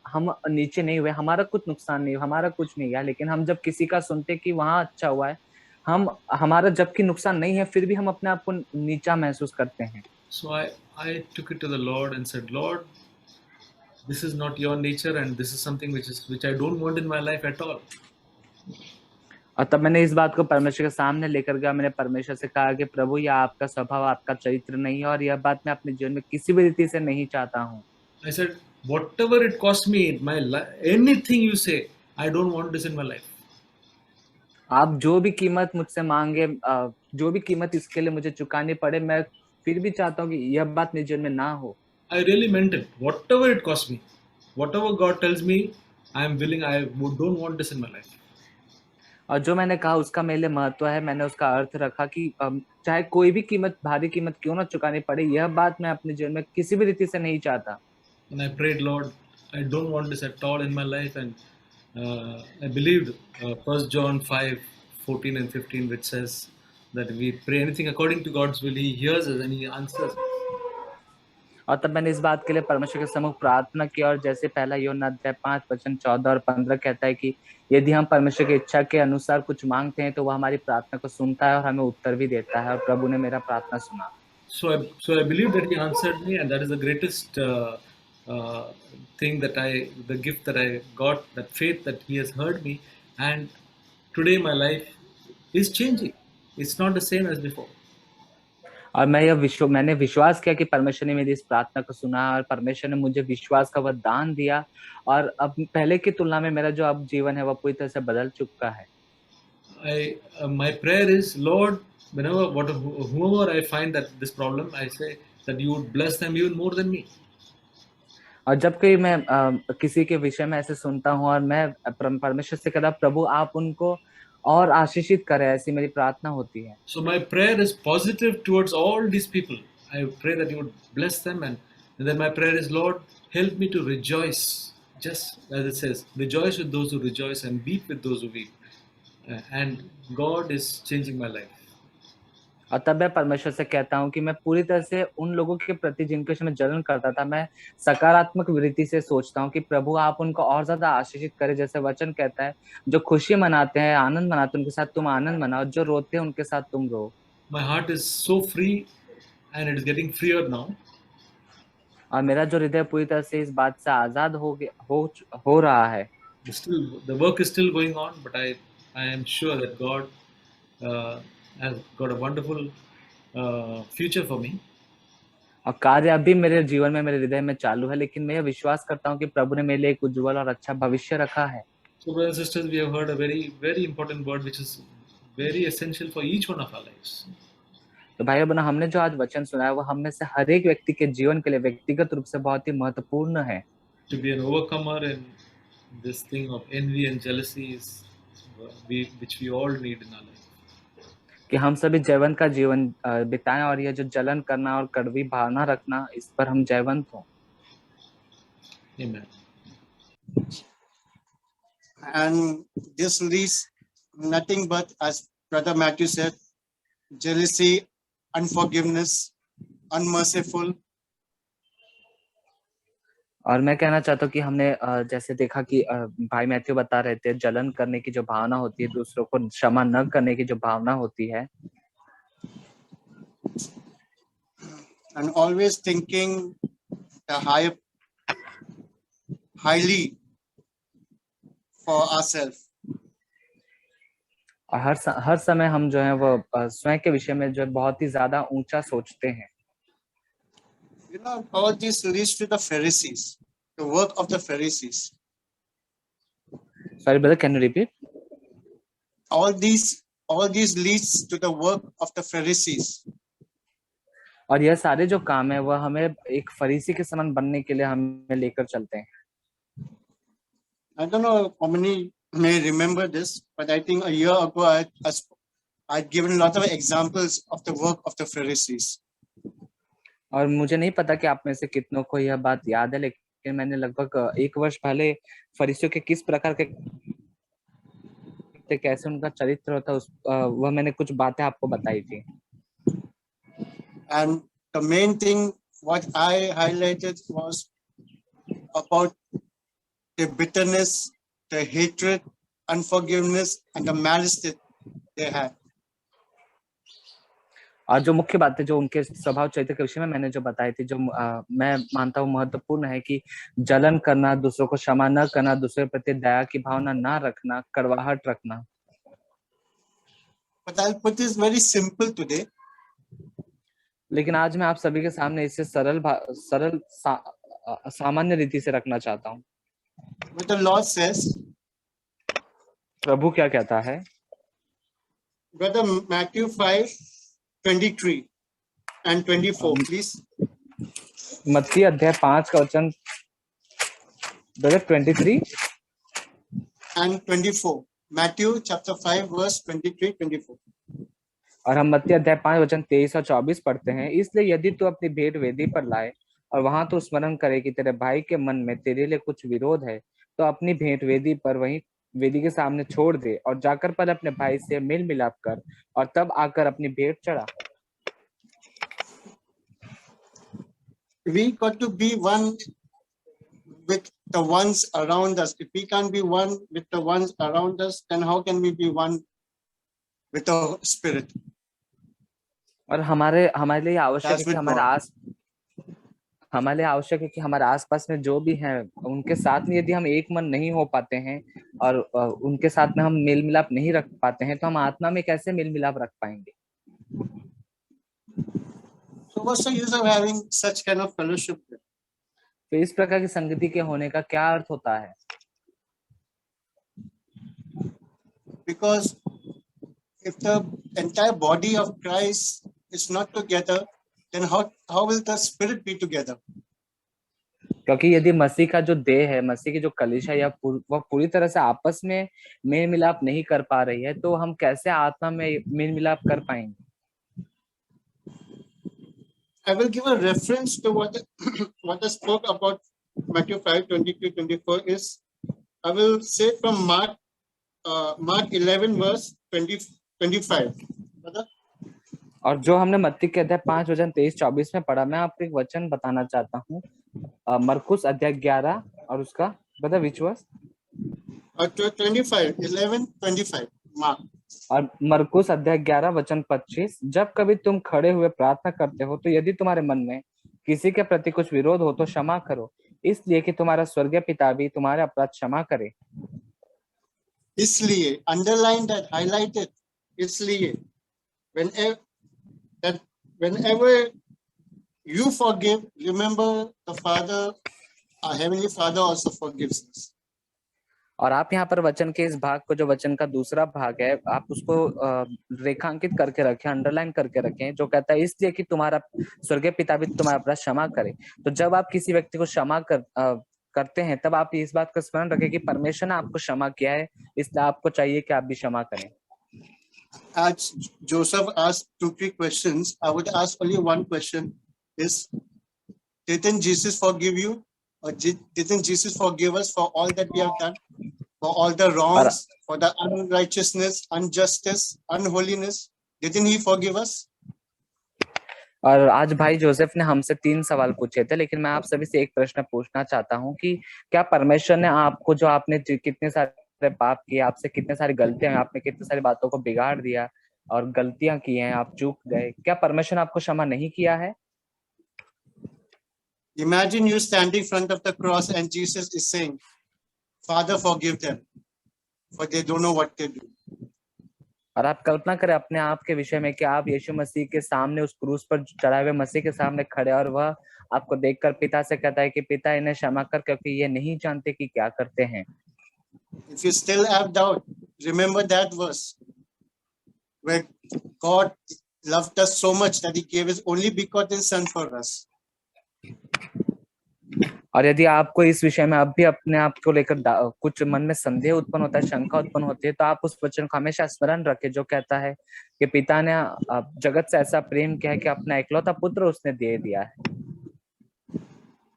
नीचे नहीं हुए, हमारा कुछ नुकसान नहीं हुआ, हमारा कुछ नहीं गया, लेकिन हम जब किसी का सुनते कि वहां अच्छा हुआ है, हमारा जबकि नुकसान नहीं है, फिर भी हम अपने आप को नीचा महसूस करते हैं। So I took it to the Lord and said, Lord, this is not your nature, and this is something which I don't want in my life at all. और तब मैंने इस बात को परमेश्वर के सामने लेकर गया। मैंने परमेश्वर से कहा कि प्रभु, यह आपका स्वभाव, आपका चरित्र नहीं है, और यह बात मैं अपने जीवन में किसी भी रीति से नहीं चाहता हूँ। I said, whatever it cost me, anything you say, I don't want this in my life. आप जो भी कीमत मुझसे मांगे, जो भी कीमत इसके लिए मुझे चुकानी पड़े, मैं फिर भी चाहता हूँ कि यह बात मेरे जीवन में ना हो। I really meant it. Whatever it cost me, whatever God tells me, I am willing. I don't want this in my life. और जो मैंने कहा उसका मेरे लिए महत्व है। मैंने उसका अर्थ रखा कि चाहे कोई भी कीमत, भारी कीमत क्यों ना चुकानी पड़े, यह बात मैं अपने जीवन में किसी भी रीति से नहीं चाहता। And I prayed, Lord, I don't want this at all in my life. And I believed 1 John 5:14 and 15, which says that we pray anything according to God's will, He hears us and He answers us. और तब मैंने इस बात के लिए परमेश्वर के सम्मुख प्रार्थना की, और जैसे पहला यूहन्ना अध्याय 5 वचन 14 और 15 कहता है कि यदि हम परमेश्वर की इच्छा के अनुसार कुछ मांगते हैं तो वह हमारी प्रार्थना को सुनता है और हमें उत्तर भी देता है, और प्रभु ने मेरा प्रार्थना सुना। So I believe that He answered me, and that is the greatest thing the gift that I got, that faith that He has heard me, and today my life is changing. It's not the same as before. और मैंने विश्वास किया कि परमेश्वर ने मेरी इस प्रार्थना को सुना, और परमेश्वर ने मुझे विश्वास का वह दान दिया, और अब पहले की तुलना में मेरा जो अब जीवन है वह पूरी तरह से बदल चुका है। My prayer is, Lord, whoever I find that this problem, I say that you would bless them even more than me. और जब कभी मैं किसी के विषय में ऐसे सुनता हूँ और मैं परमेश्वर से कहता, प्रभु आप उनको और आशीषित करें, ऐसी मेरी प्रार्थना होती है। So my prayer is positive towards all these people. I pray that you would bless them, and then my prayer is, Lord, help me to rejoice, just as it says, rejoice with those who rejoice and weep with those who weep. And God is changing my life. और तब मैं परमेश्वर से कहता हूँ कि मैं पूरी तरह से उन लोगों के प्रति जिनके विषय में जलन करता था, मैं सकारात्मक वृत्ति से सोचता हूँ कि प्रभु आप उनको और ज्यादा आशीषित करें। जैसे वचन कहता है, जो खुशी मनाते हैं, आनंद मनाते हैं, उनके साथ तुम आनंद मनाओ, जो रोते हैं उनके साथ तुम रो। My heart is so free and it is getting freer now. और मेरा जो हृदय पूरी तरह से इस बात से आजाद हो रहा है। The work is still going on, but I am sure that God has got a wonderful future for me. और कार्य अभी मेरे जीवन में, मेरे हृदय में चालू है, लेकिन मैं यह विश्वास करता हूँ कि प्रभु ने मेरे लिए एक उज्जवल और अच्छा भविष्य रखा है। So, brothers and sisters, we have heard a very, very important word which is very essential for each one of our lives. तो भाई बहनों, हमने जो आज वचन सुना है वो हम में से हर एक व्यक्ति के जीवन के लिए व्यक्तिगत रूप से बहुत ही महत्वपूर्ण है। To be an overcomer in this thing of envy and jealousy is which we all need in our life. कि हम सभी जयवंत का जीवन बिताएं, और यह जो जलन करना और कड़वी भावना रखना, इस पर हम जयवंत हों। Amen. And this leads nothing but, as Brother Matthew said, jealousy, unforgiveness, unmerciful. और मैं कहना चाहता हूँ कि हमने जैसे देखा कि भाई मैथ्यू बता रहे थे, जलन करने की जो भावना होती है, दूसरों को क्षमा न करने की जो भावना होती है, And always thinking highly for ourselves. और हर समय हम जो है वो स्वयं के विषय में जो बहुत ही ज्यादा ऊंचा सोचते हैं। You know, all this leads to the Pharisees, the work of the Pharisees. Sorry brother, can you repeat? All these leads to the work of the Pharisees. और यह सारे जो काम है वह हमें एक फरीसी के समान बनने के लिए हमें लेकर चलते हैं। I don't know how many may remember this, but I think a year ago I'd given a lot of examples of the work of the Pharisees. और मुझे नहीं पता कि आप में से कितनों को यह बात याद है, लेकिन मैंने लगभग 1 वर्ष पहले फरीसियों के किस प्रकार के कैसे उनका चरित्र होता वह मैंने कुछ बातें आपको बताई थी। And the main thing what I highlighted was about the bitterness, the hatred, unforgiveness, and the malice that they had. और जो मुख्य बातें जो उनके स्वभाव चरित्र के विषय में मैंने जो बताई थी, जो मैं मानता हूँ महत्वपूर्ण है, कि जलन करना, दूसरों को क्षमा न करना, दूसरे प्रति दया की भावना न रखना, कड़वाहट रखना। But I'll put this very simple today. लेकिन आज मैं आप सभी के सामने इसे सरल सामान्य रीति से रखना चाहता हूँ। What the Lord says. प्रभु क्या कहता है? Brother Matthew 5:23 and 24, please. मत्ती अध्याय 5 का वचन brother 23 and 24. Matthew chapter 5 verse 23-24. और हम मत्ती अध्याय 5 वचन 23 और 24 पढ़ते हैं। इसलिए यदि तू अपनी भेंट वेदी पर लाए और वहां तो स्मरण करे कि तेरे भाई के मन में तेरे लिए कुछ विरोध है, तो अपनी भेंट वेदी पर वहीं वेदी के सामने छोड़ दे और जाकर पहले अपने भाई से मेल मिलाप कर और तब आकर अपनी भेंट चढ़ा। We got to be one with the ones around us. If we can't be one with the ones around us, then how can we be one with the Spirit? और हमारे लिए आवश्यक है कि हमारे आसपास में जो भी हैं उनके साथ में यदि हम एक मन नहीं हो पाते हैं और उनके साथ में हम मेल मिलाप नहीं रख पाते हैं, तो हम आत्मा में कैसे मेल मिलाप रख पाएंगे? So what's the use of having such kind of fellowship? तो इस प्रकार की संगति के होने का क्या अर्थ होता है? Because if the entire body of Christ is not together, then how will the Spirit be together? क्योंकि यदि मसीह का जो देह है, मसीह की जो कलीसिया या वह पूरी तरह से आपस में मेल मिलाप नहीं कर पा रही है, तो हम कैसे आत्मा में मेल मिलाप कर पाएंगे? I will give a reference to what I spoke about Matthew 5:23-24 is. I will say from Mark 11 verse 25. और जो हमने मत्ती के अध्याय 5 वचन 23-24 में पढ़ा, मैं आपको एक वचन बताना चाहता हूँ। मरकुस अध्याय 11 और उसका बता विच वर्स 25, 11, 25, Mark. और मरकुस अध्याय 11 वचन 25, जब कभी तुम खड़े हुए प्रार्थना करते हो तो यदि तुम्हारे मन में किसी के प्रति कुछ विरोध हो तो क्षमा करो, इसलिए कि तुम्हारा स्वर्गीय पिता भी तुम्हारे अपराध क्षमा करे। इसलिए, underline that, highlight it. इसलिए, whenever you forgive, remember the Father, our Heavenly Father also forgives us. और आप यहाँ पर वचन के इस भाग को, जो वचन का दूसरा भाग है, आप उसको रेखांकित करके रखें, अंडरलाइन करके रखें, जो कहता है इसलिए कि तुम्हारा स्वर्गीय पिता भी तुम्हारा अपराध क्षमा करे। तो जब आप किसी व्यक्ति को क्षमा करते हैं, तब आप इस बात का स्मरण रखें कि परमेश्वर ने आपको क्षमा किया है, इसलिए आपको चाहिए कि आप भी क्षमा करें। As Joseph asked 2-3 questions, I would ask only one question: is didn't Jesus forgive you, or didn't Jesus forgive us for all that we have done, for all the wrongs, for the unrighteousness, injustice, unholiness? Didn't he forgive us? और आज भाई जोसेफ ने हमसे 3 सवाल पूछे थे, लेकिन मैं आप सभी से एक प्रश्न पूछना चाहता हूँ कि क्या परमेश्वर ने आपको, जो आपने कितने सारे पाप किए, आपसे कितने सारी गलतियां, आपने कितनी सारी बातों को बिगाड़ दिया और गलतियां की हैं, आप चूक गए, क्या परमेश्वर ने आपको क्षमा नहीं किया है? Imagine you standing in front of the cross and Jesus is saying, Father, forgive them, for they don't know what they do. और आप कल्पना करें अपने आप के विषय में कि आप यीशु मसीह के सामने, उस क्रूस पर चढ़ाए हुए मसीह के सामने खड़े, और वह आपको देखकर पिता से कहता है कि पिता इन्हें क्षमा कर, क्योंकि ये नहीं जानते कि क्या करते हैं। If you still have doubt, remember that verse where God loved us so much that he gave his only begotten son for us. और यदि आपको इस विषय में अब भी अपने आप को लेकर कुछ मन में संदेह उत्पन्न होता है, शंका उत्पन्न होती है, तो आप उस वचन को हमेशा स्मरण रखें, जो कहता है कि पिता ने जगत से ऐसा प्रेम किया है कि अपना एकलौता पुत्र उसने दे दिया है।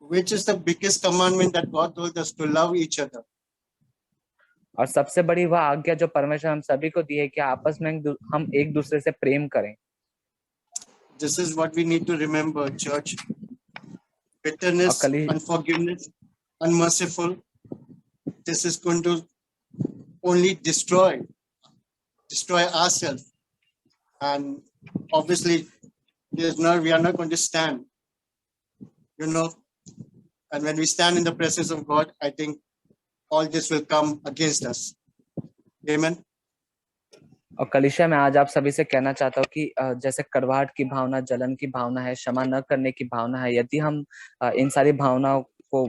Which is the biggest commandment that God told us, to love each other. और सबसे बड़ी वह आज्ञा जो परमेश्वर हम सभी को दी है कि आपस में हम एक दूसरे से प्रेम करें। This is what we need to remember, church. Bitterness, unforgiveness, unmerciful. This is going to only destroy ourselves, and obviously, we are not going to stand. And when we stand in the presence of God, I think all this will come against us. Amen. और कलीसिया में आज आप सभी से कहना चाहता हूँ कि जैसे कड़वाहट की भावना, जलन की भावना है, क्षमा न करने की भावना है, यदि हम इन सारी भावनाओं को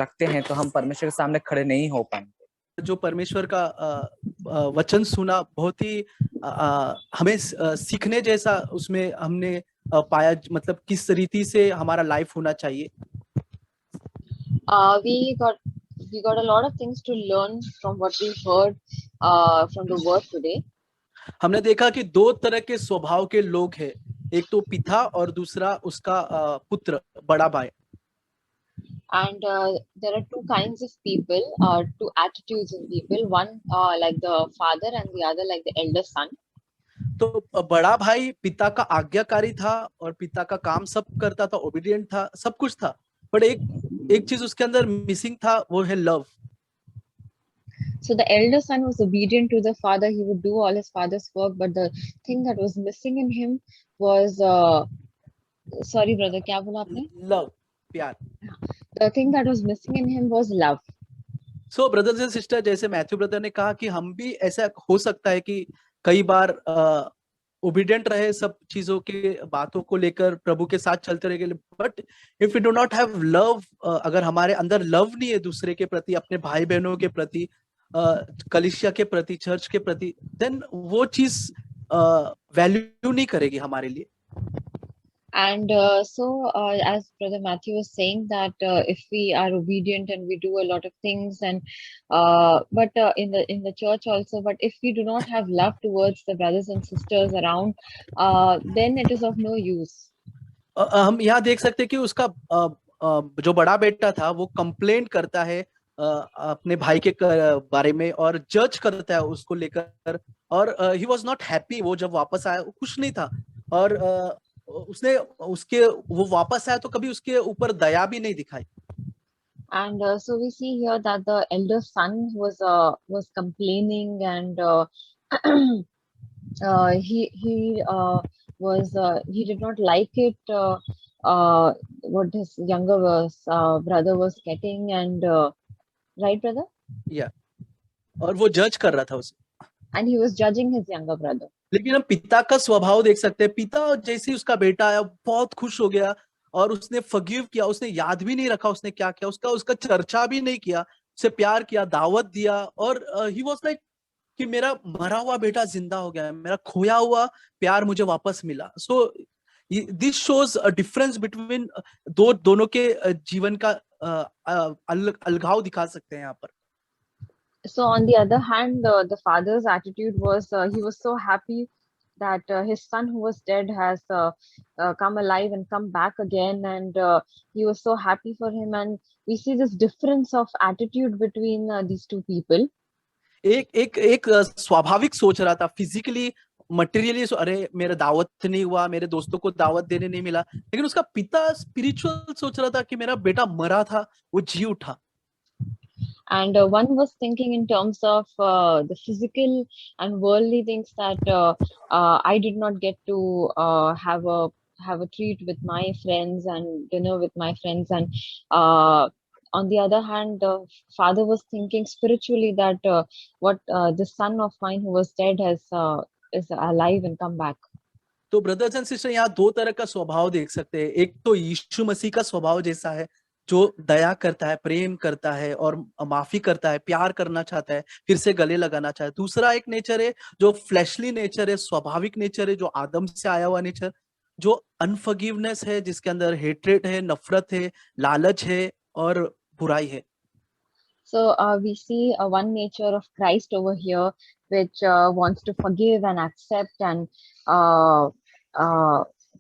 रखते हैं तो हम परमेश्वर के सामने खड़े नहीं हो पाएंगे। जो परमेश्वर का वचन सुना, बहुत ही हमें सीखने जैसा उसमें हमने पाया, मतलब किस रीति से हमारा लाइफ होना चाहिए। We got a lot of things to learn from what we heard from the word today. हमने देखा कि 2 तरह के स्वभाव के लोग हैं, एक तो पिता और दूसरा उसका पुत्र, बड़ा भाई। And there are 2 kinds of people, 2 attitudes in people, one like the father and the other like the elder son. तो बड़ा भाई पिता का आज्ञाकारी था और पिता का काम सब करता था, ओबीडिएंट था, सब कुछ था, पर एक चीज उसके अंदर मिसिंग था, वो है love. So the elder son was obedient to the father. He would do all his father's work, but the thing that was missing in him was sorry brother, क्या बोला आपने? Love, प्यार। The thing that was missing in him was love. So brothers and sisters, जैसे मैथ्यू ब्रदर ने कहा कि हम भी ऐसा हो सकता है कि कई बार ओबीडिएंट रहे सब चीजों के बातों को लेकर, प्रभु के साथ चलते रहे, but if we do not have love, अगर हमारे अंदर लव नहीं है दूसरे के प्रति, अपने भाई बहनों के प्रति, कलीसिया के प्रति, चर्च के प्रति, देन वो चीज वैल्यू नहीं करेगी हमारे लिए। And so as brother Matthew was saying that if we are obedient and we do a lot of things, and but in the church also, but if we do not have love towards the brothers and sisters around, then it is of no use. हम यहाँ देख सकते हैं कि उसका जो बड़ा बेटा था वो कंप्लेंट करता है अपने भाई के बारे में और जज करता है उसको लेकर, और ही वाज नॉट हैप्पी। वो जब वापस आया वो खुश नहीं था, और उसने उसके वो वापस आया तो कभी उसके ऊपर दया भी नहीं दिखाई. And so we see here that the elder son was complaining, and he did not like it, what his younger brother was getting, and right, brother? या और वो जज कर रहा था उसे. And he was judging his younger brother. लेकिन हम पिता का स्वभाव देख सकते हैं. पिता जैसे ही उसका बेटा आया बहुत खुश हो गया और उसने फॉरगिव किया. उसने याद भी नहीं रखा उसने क्या किया, उसका चर्चा भी नहीं किया, उसे प्यार किया, दावत दिया. और ही वाज लाइक कि मेरा मरा हुआ बेटा जिंदा हो गया है, मेरा खोया हुआ प्यार मुझे वापस मिला. So this shows a difference between दोनों के जीवन का अलगाव दिखा सकते हैं यहाँ पर. So on the other hand, the father's attitude was he was so happy that his son who was dead has come alive and come back again, and he was so happy for him. And we see this difference of attitude between these two people. एक स्वाभाविक सोच रहा था, फिजिकली मटेरियली, अरे मेरा दावत नहीं हुआ, मेरे दोस्तों को दावत देने नहीं मिला. लेकिन उसका पिता स्पिरिचुअल सोच रहा था कि मेरा बेटा मरा था, वो जी उठा. And one was thinking in terms of the physical and worldly things, that I did not get to have a treat with my friends and dinner with my friends. And on the other hand, the father was thinking spiritually that what the son of mine who was dead is alive and come back. तो ब्रदर्स एंड सिस्टर यहाँ दो तरह का स्वभाव देख सकते हैं. एक तो यीशु मसीह का स्वभाव जैसा है, जो दया करता है, प्रेम करता है और माफी करता है, प्यार करना चाहता है, फिर से गले लगाना चाहता है. दूसरा एक नेचर है जो फ्लैशली नेचर है, स्वाभाविक नेचर है, जो आदम से आया हुआ नेचर, जो अनफॉरगिवनेस है, जिसके अंदर हेट्रेट है, नफरत है, लालच है और बुराई है. So we see one nature of Christ over here, which wants to forgive and accept and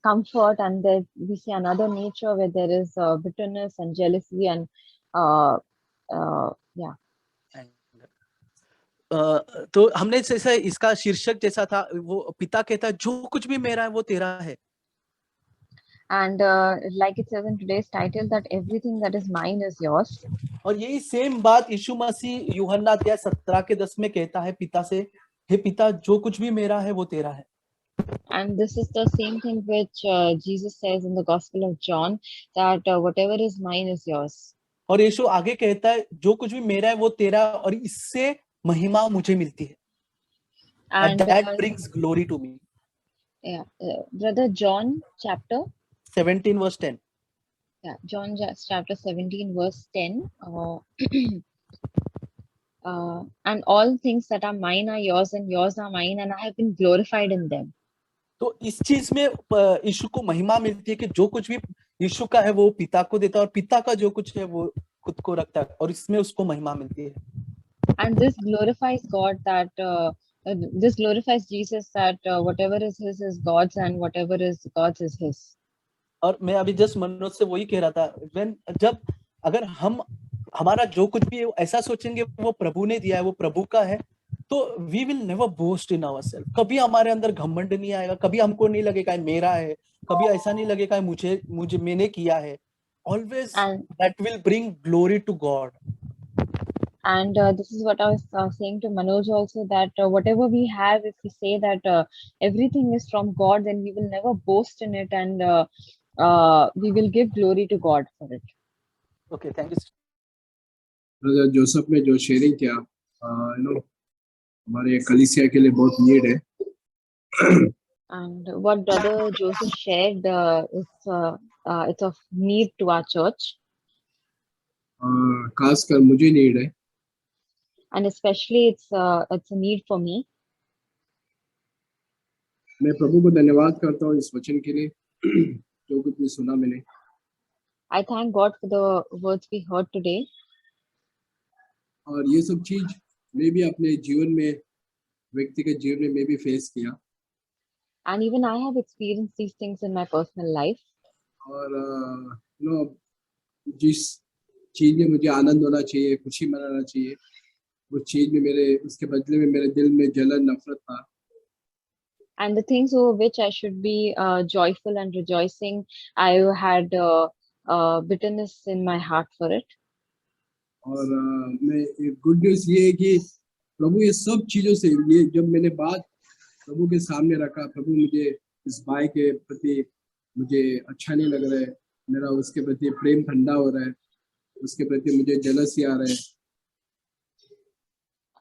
comfort, and then we see another nature where there is bitterness and jealousy and yeah. तो हमने जैसा इसका शीर्षक जैसा था, वो पिता कहता है जो कुछ भी मेरा है वो तेरा है. And like it says in today's title, that everything that is mine is yours. और यही सेम बात यीशु मसीह यूहन्ना अध्याय 17:10 में कहता है पिता से, हे पिता जो कुछ भी मेरा है वो तेरा है. And this is the same thing which Jesus says in the Gospel of John, that whatever is mine is yours. और यीशु आगे कहता है जो कुछ भी मेरा है वो तेरा, और इससे महिमा मुझे मिलती है. And that brings glory to me. Yeah, brother, John chapter 17 verse 10. Yeah, John chapter 17 verse 10. And all things that are mine are yours, and yours are mine, and I have been glorified in them. तो इस चीज में यीशु को महिमा मिलती है कि जो कुछ भी यीशु का है वो पिता को देता है, और पिता का जो कुछ है वो खुद को रखता है, और इसमें उसको महिमा मिलती है. And this glorifies God, that this glorifies Jesus, that whatever is his is God's, and whatever is God's is his. और मैं अभी जस्ट मनोज से वही कह रहा था, जब अगर हम हमारा जो कुछ भी है ऐसा सोचेंगे वो प्रभु ने दिया है, वो प्रभु का है, तो we will never boast in ourselves. कभी हमारे अंदर घमंड नहीं आएगा, कभी हमको नहीं लगेगा मेरा है, कभी ऐसा नहीं लगेगा मुझे मैंने किया है. Always that will bring glory to God. And this is what I was saying to Manoj also, that whatever we have, if we say that everything is from God, then we will never boast in it, and we will give glory to God for it. Okay, thank you. Brother Joseph ने जो शेयरिंग किया, हमारे कलीसिया के लिए बहुत नीड है. And what brother Joseph shared it's of need to our church. खासकर मुझे नीड है. And especially it's a need for me. मैं प्रभु को धन्यवाद करता हूँ इस वचन के लिए जो कुछ भी सुना मैंने. I thank God for the words we heard today. और ये सब चीज मैं भी अपने जीवन में, व्यक्तिगत जीवन में मैं भी फेस किया. And even I have experienced these things in my personal life. और जिस चीज में मुझे आनंद होना चाहिए, खुशी मनाना चाहिए, उस चीज में उसके बदले में मेरे दिल में जलन, नफरत था. And the things over which I should be joyful and rejoicing, I had bitterness in my heart for it. और मैं एक गुड न्यूज ये है कि प्रभु ये सब चीजों से, ये जब मैंने बात प्रभु के सामने रखा, प्रभु मुझे इस भाई के प्रति मुझे अच्छा नहीं लग रहा है, मेरा उसके प्रति प्रेम ठंडा हो रहा है, उसके प्रति मुझे जेलसी आ रहा है.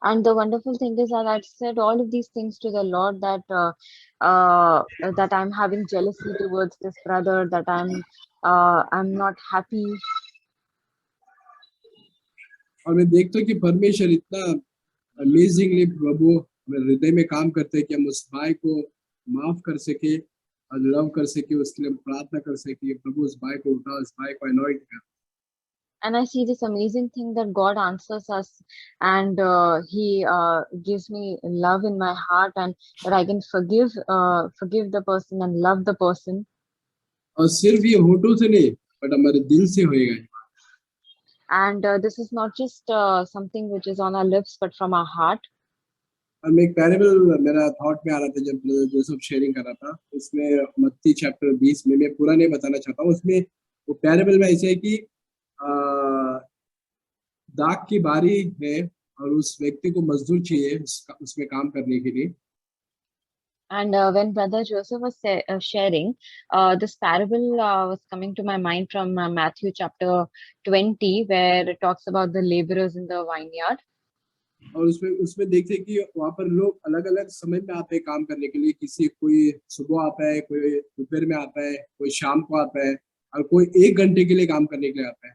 And the wonderful thing is that I said all of these things to the Lord, that that I'm having jealousy towards this brother, that I'm not happy. और मैं देखता हूँ कि परमेश्वर इतना अमेजिंगली प्रभु मेरे हृदय में काम करते हैं कि हम उस भाई को माफ कर सके और लव कर सके, उसके लिए प्रार्थना कर सके. प्रभु उस भाई को उठा, उस भाई को अनॉइंट कर. And I see this amazing thing that God answers us, and He gives me love in my heart, and that I can forgive the person and love the person. और सिर्फ ये होठों से नहीं, बट हमारे दिल से होएगा. And this is not just something which is on our lips, but from our heart. और मैं एक पैराबल मेरा थॉट में आ रहा था जब जोसेफ शेयरिंग कर रहा था, उसमें मत्ती चैप्टर 20 में, मैं पूरा नहीं बताना चाहता हूँ, उसमें वो पैराबल में ऐसे है कि दाग की बारी है और उस व्यक्ति को मजदूर चाहिए उसमें काम करने के लिए. And when Brother Joseph was sharing, this parable was coming to my mind from Matthew chapter 20, where it talks about the laborers in the vineyard. और उसमें देखते हैं कि वहाँ पर लोग अलग अलग समय में आते हैं काम करने के लिए. कोई सुबह आता है, कोई दोपहर में आता है, कोई शाम को आता है, और कोई 1 घंटे के लिए काम करने के लिए आता है.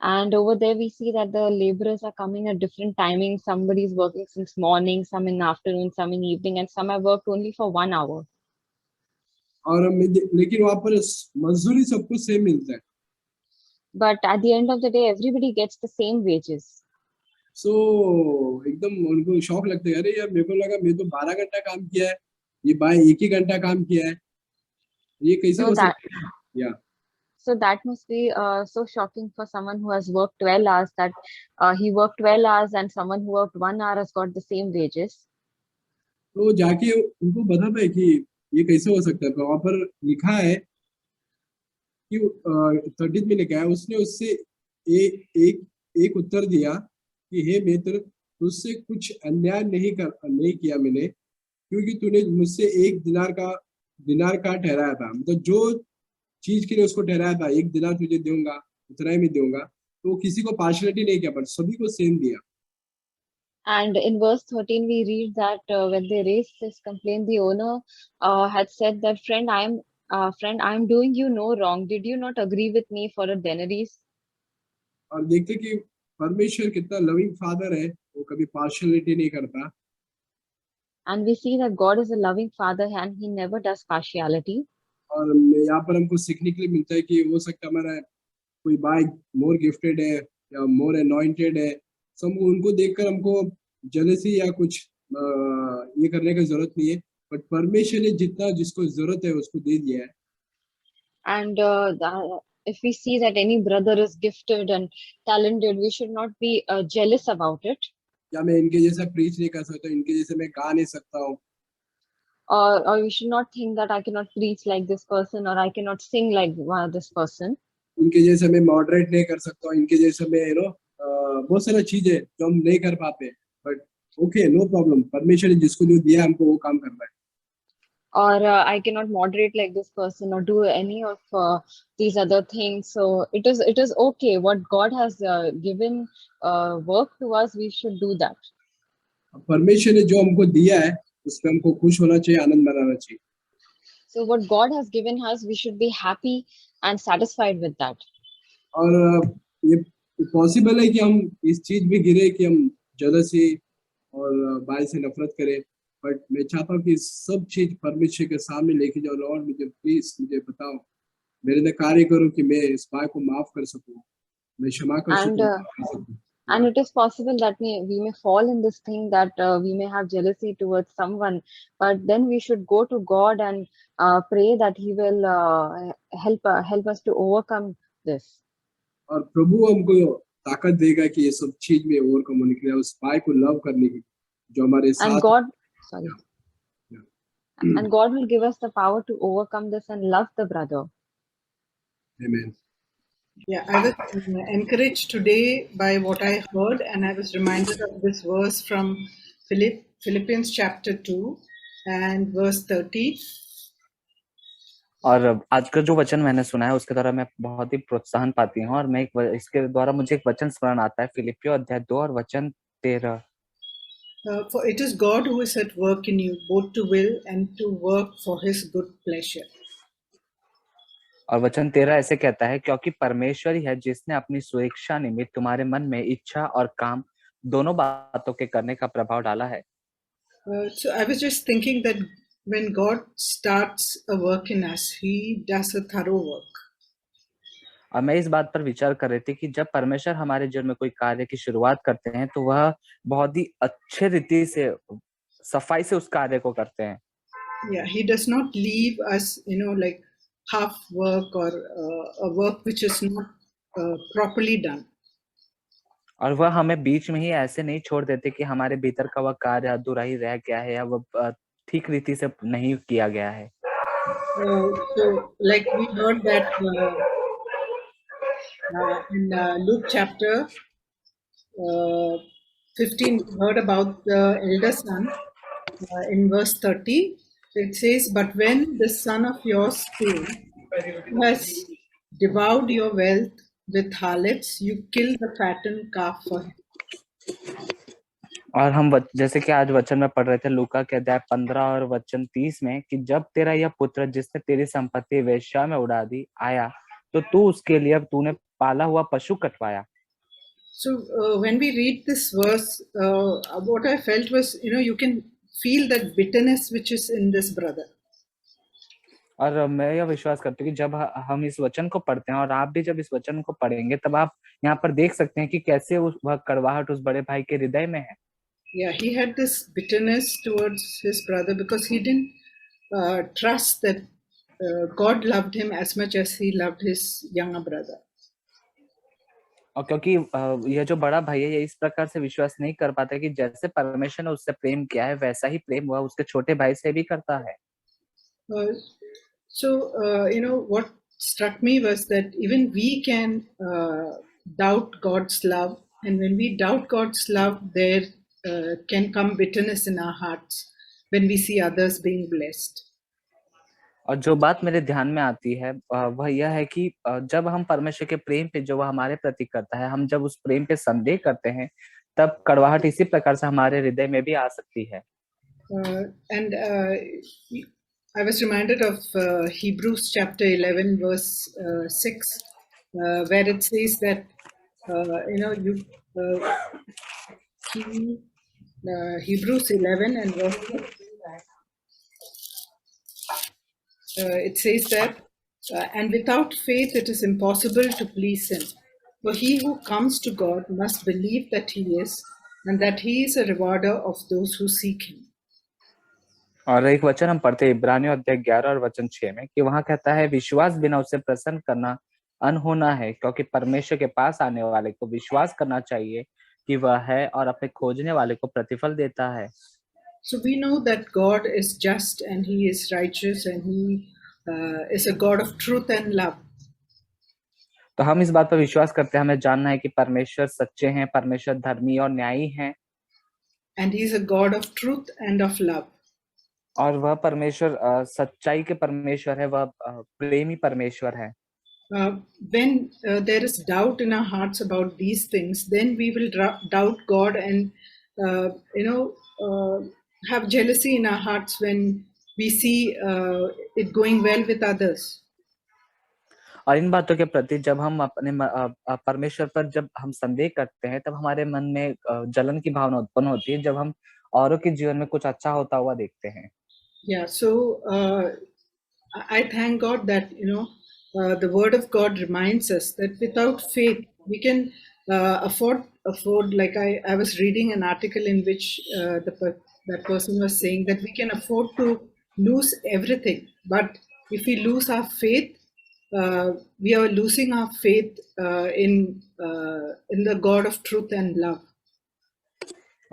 And over there we see that the laborers are coming at different timings. Somebody is working since morning, some in the afternoon, some in evening, and some have worked only for 1 hour. और लेकिन वहाँ पर मजदूरी सबको सेम मिलता है. But at the end of the day, everybody gets the same wages. So एकदम उनको शौक लगता है, अरे यार मेरे को लगा मैं तो 12 घंटा काम किया है, ये भाई 1 ही घंटा काम किया है, ये कैसे हो सकता है? या So that must be so shocking for someone who has worked 12 hours, that he worked 12 hours and someone who worked 1 hour has got the same wages. तो जाके उनको बताता है कि ये कैसे हो सकता है. तो वहाँ पर लिखा है कि 30 में लिखा है, उसने उससे एक उत्तर दिया कि हे मित्र, तुझसे कुछ अन्याय नहीं किया मैंने, क्योंकि तूने मुझसे 1 दिनार का ठहराया था. मतलब जो चीज के लिए उसको ठहराया था, 1 दिनार तुझे दूंगा, उतना ही मैं दूंगा. तो किसी को पार्शियलिटी नहीं किया, पर सभी को सेम दिया. And in verse 13 we read that when they raised this complaint, the owner had said that, friend, I am doing you no wrong. Did you not agree with me for a denarius? और देखते कि परमेश्वर कितना लविंग फादर है, वो कभी पार्शियलिटी नहीं करता. And we see that God is a loving father and he never does partiality. और यहाँ पर हमको सीखने के लिए मिलता है कि हो सकता हमारा कोई भाई मोर गिफ्टेड है या मोर अनॉइंटेड है, तो हमको उनको देखकर हमको जेलसी या कुछ ये करने की जरूरत नहीं है. बट परमेश्वर ने जितना जिसको जरूरत है उसको दे दिया है. And if we see that any brother is gifted and talented, we should not be jealous about it. या मैं इनके जैसा प्रीच नहीं कर सकता, इनके जैसे मैं गा नहीं सकता हूँ. Or we should not think that I cannot preach like this person, or I cannot sing like this person. इनके जैसे मैं मॉडरेट नहीं कर सकता हूँ, इनके जैसे मैं बहुत सारा चीज है जो हम नहीं कर पाते. बट ओके, नो प्रॉब्लम, परमेश्वर ने जिसको जो दिया हमको वो काम करना है. Or I cannot moderate like this person or do any of these other things. So it is okay. What God has given work to us, we should do that. परमेश्वर ने जो हमको दिया है उस पर हमको खुश होना चाहिए, आनंद मनाना चाहिए. So what God has given us, we should be happy and satisfied with that. और ये पॉसिबल है कि हम इस चीज में गिरे कि हम जेलसी और भाई से नफरत करें. बट मैं चाहता हूँ कि सब चीज परमेश्वर के सामने लेके जाओ. लॉर्ड, मुझे प्लीज मुझे बताओ, मेरे लिए कार्य करो कि मैं इस भाई को माफ कर सकूं, मैं क्षमा कर सकूं. And it is possible that we may fall in this thing, that we may have jealousy towards someone, but then we should go to God and pray that He will help us to overcome this. और प्रभु हमको ताकत देगा कि ये सब चीज में ओवरकम होने के लिए, उस भाई को लव करने की जो हमारे साथ. And God, sorry. And God will give us the power to overcome this and love the brother. Amen. Yeah, I was encouraged today by what I heard, and I was reminded of this verse from Philippians chapter 2 and verse 30. और आज का जो वचन मैंने सुना है उसके द्वारा मैं बहुत ही प्रोत्साहन पाती हूँ और मैं इसके द्वारा मुझे एक वचन स्मरण आता है फिलिपियों अध्याय 2 और वचन 13। For it is God who is at work in you, both to will and to work for his good pleasure. और वचन 13 ऐसे कहता है, क्योंकि परमेश्वर ही है जिसने अपनी स्वेच्छा निमित्त तुम्हारे मन में इच्छा और काम दोनों बातों के करने का प्रभाव डाला है। So I was just thinking that when God starts a work in us, he does a thorough work. और मैं इस बात पर विचार कर रही थी कि जब परमेश्वर हमारे जीवन में कोई कार्य की शुरुआत करते हैं तो वह बहुत ही अच्छे रीति से सफाई से उस कार्य को करते हैं। Yeah, he does not leave us, like half work or a work which is not properly done. और वह हमें बीच में ही ऐसे नहीं छोड़ देते कि हमारे भीतर का वह कार्य अधूरा ही रह गया है या वह ठीक रीति से नहीं किया गया है। So like we heard that in Luke chapter 15, we heard about the elder son in verse 30. It says, but when the son of yours came, who has devoured your wealth with harlots, you kill the fattened calf for him. और हम जैसे कि आज वचन में पढ़ रहे थे लूका के अध्याय 15 और वचन 30 में कि जब तेरा यह पुत्र जिसने तेरी संपत्ति वेश्या में उड़ा दी आया तो तू उसके लिए तूने पाला हुआ पशु कटवाया। So when we read this verse, what I felt was, you can feel that bitterness which is in this brother. और मैं यह विश्वास करती हूँ कि जब हम इस वचन को पढ़ते हैं और आप भी जब इस वचन को पढ़ेंगे तब आप यहाँ पर देख सकते हैं कि कैसे वह कड़वाहट उस बड़े भाई के हृदय में है। Yeah, he had this bitterness towards his brother because he didn't trust that God loved him as much as he loved his younger brother. और क्योंकि यह जो बड़ा भाई है ये इस प्रकार से विश्वास नहीं कर पाता कि जैसे परमेश्वर ने उससे प्रेम किया है वैसा ही प्रेम वह उसके छोटे भाई से भी करता है। So what struck me was that even we can doubt God's love, and when we doubt God's love, there can come bitterness in our hearts when we see others being blessed. और जो बात मेरे ध्यान में आती है वह यह है कि जब हम परमेश्वर के प्रेम पे जो वह हमारे प्रति करता है हम जब उस प्रेम पे संदेह करते हैं तब कड़वाहट इसी प्रकार से हमारे हृदय में भी आ सकती है। And I was reminded of Hebrews chapter 11 verse 6 where it says that Hebrews 11 and verse 6 it says that and without faith it is impossible to please him, for he who comes to God must believe that he is and that he is a rewarder of those who seek him. और एक वचन हम पढ़ते हैं इब्रानियों अध्याय 11 और वचन 6 में कि वहां कहता है विश्वास बिना उसे प्रसन्न करना अनहोना है, क्योंकि परमेश्वर के पास आने वाले को विश्वास करना चाहिए कि वह है और अपने खोजने वाले को प्रतिफल देता है। So we know that God is just and he is righteous and he is a God of truth and love. तो हम इस बात पर विश्वास करते हैं, हमें जानना है कि परमेश्वर सच्चे हैं, परमेश्वर धर्मी और न्यायी हैं। And he is a God of truth and of love. और वह परमेश्वर सच्चाई के परमेश्वर है, वह प्रेमी परमेश्वर है। When there is doubt in our hearts about these things, then we will doubt God and have jealousy in our hearts when we see it going well with others. और इन बातों के प्रति जब हम अपने परमेश्वर पर जब हम संदेह करते हैं तब हमारे मन में जलन की भावना उत्पन्न होती है जब हम औरों के जीवन में कुछ अच्छा होता हुआ देखते हैं। Yeah, so I thank God that the word of God reminds us that without faith we can afford like I was reading an article in which that person was saying that we can afford to lose everything, but if we lose our faith, we are losing our faith in the God of truth and love.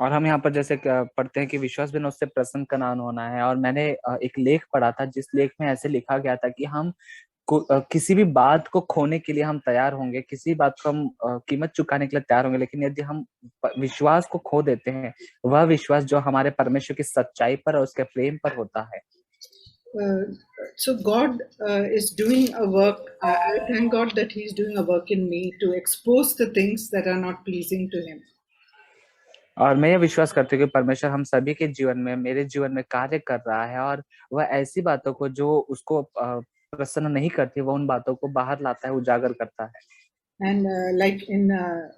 और हम यहाँ पर जैसे पढ़ते हैं कि विश्वास बिना उससे प्रसन्न का ना होना है। और मैंने एक लेख पढ़ा था जिस लेख में ऐसे लिखा गया था कि हम किसी भी बात को खोने के लिए हम तैयार होंगे, किसी बात को हम कीमत चुकाने के लिए तैयार होंगे, लेकिन यदि हम विश्वास को खो देते हैं, वह विश्वास जो हमारे परमेश्वर की सच्चाई पर और उसके प्रेम पर होता है। So God is doing a work. I thank God that He's doing a work in me to expose the things that are not pleasing to Him. और मैं ये विश्वास करती हूँ कि परमेश्वर हम सभी के जीवन में, मेरे जीवन में कार्य कर रहा है, और वह ऐसी बातों को जो उसको प्रसन्न नहीं करती, वह उन बातों को बाहर लाता है, उजागर करता है। And like in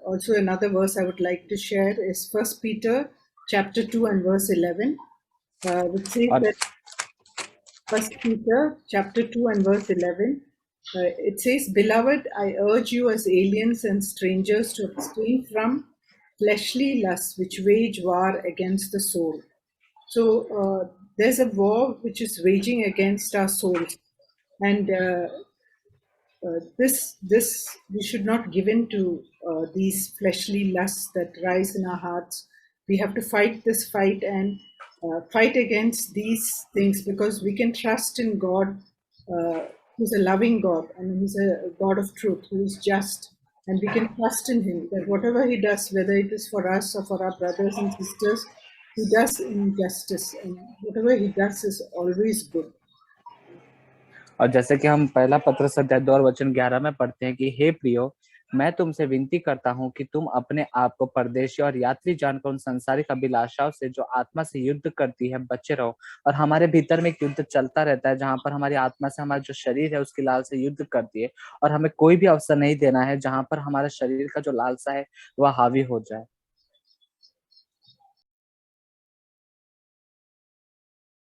also another verse I would like to share is 1 Peter chapter 2 and verse 11, which says that 1 Peter chapter 2 and verse 11, it says, "Beloved, I urge you as aliens and strangers to abstain from fleshly lusts which wage war against the soul." So there's a war which is waging against our souls, and this we should not give in to these fleshly lusts that rise in our hearts. We have to fight this fight and fight against these things, because we can trust in God, who's a loving God and He's a God of truth, who is just, and we can trust in Him that whatever He does, whether it is for us or for our brothers and sisters, He does in justice, and whatever He does is always good. और जैसे कि हम पहला पत्रस अध्याय 2 और वचन 11 में पढ़ते हैं कि हे प्रियो, मैं तुमसे विनती करता हूँ कि तुम अपने आप को परदेशी और यात्री जानकर उन संसारिक अभिलाषाओं से जो आत्मा से युद्ध करती है बचे रहो। और हमारे भीतर में एक युद्ध चलता रहता है, जहां पर हमारी आत्मा से हमारा जो शरीर है उसकी लाल से युद्ध करती है, और हमें कोई भी अवसर नहीं देना है जहां पर हमारे शरीर का जो लालसा है वह हावी हो जाए।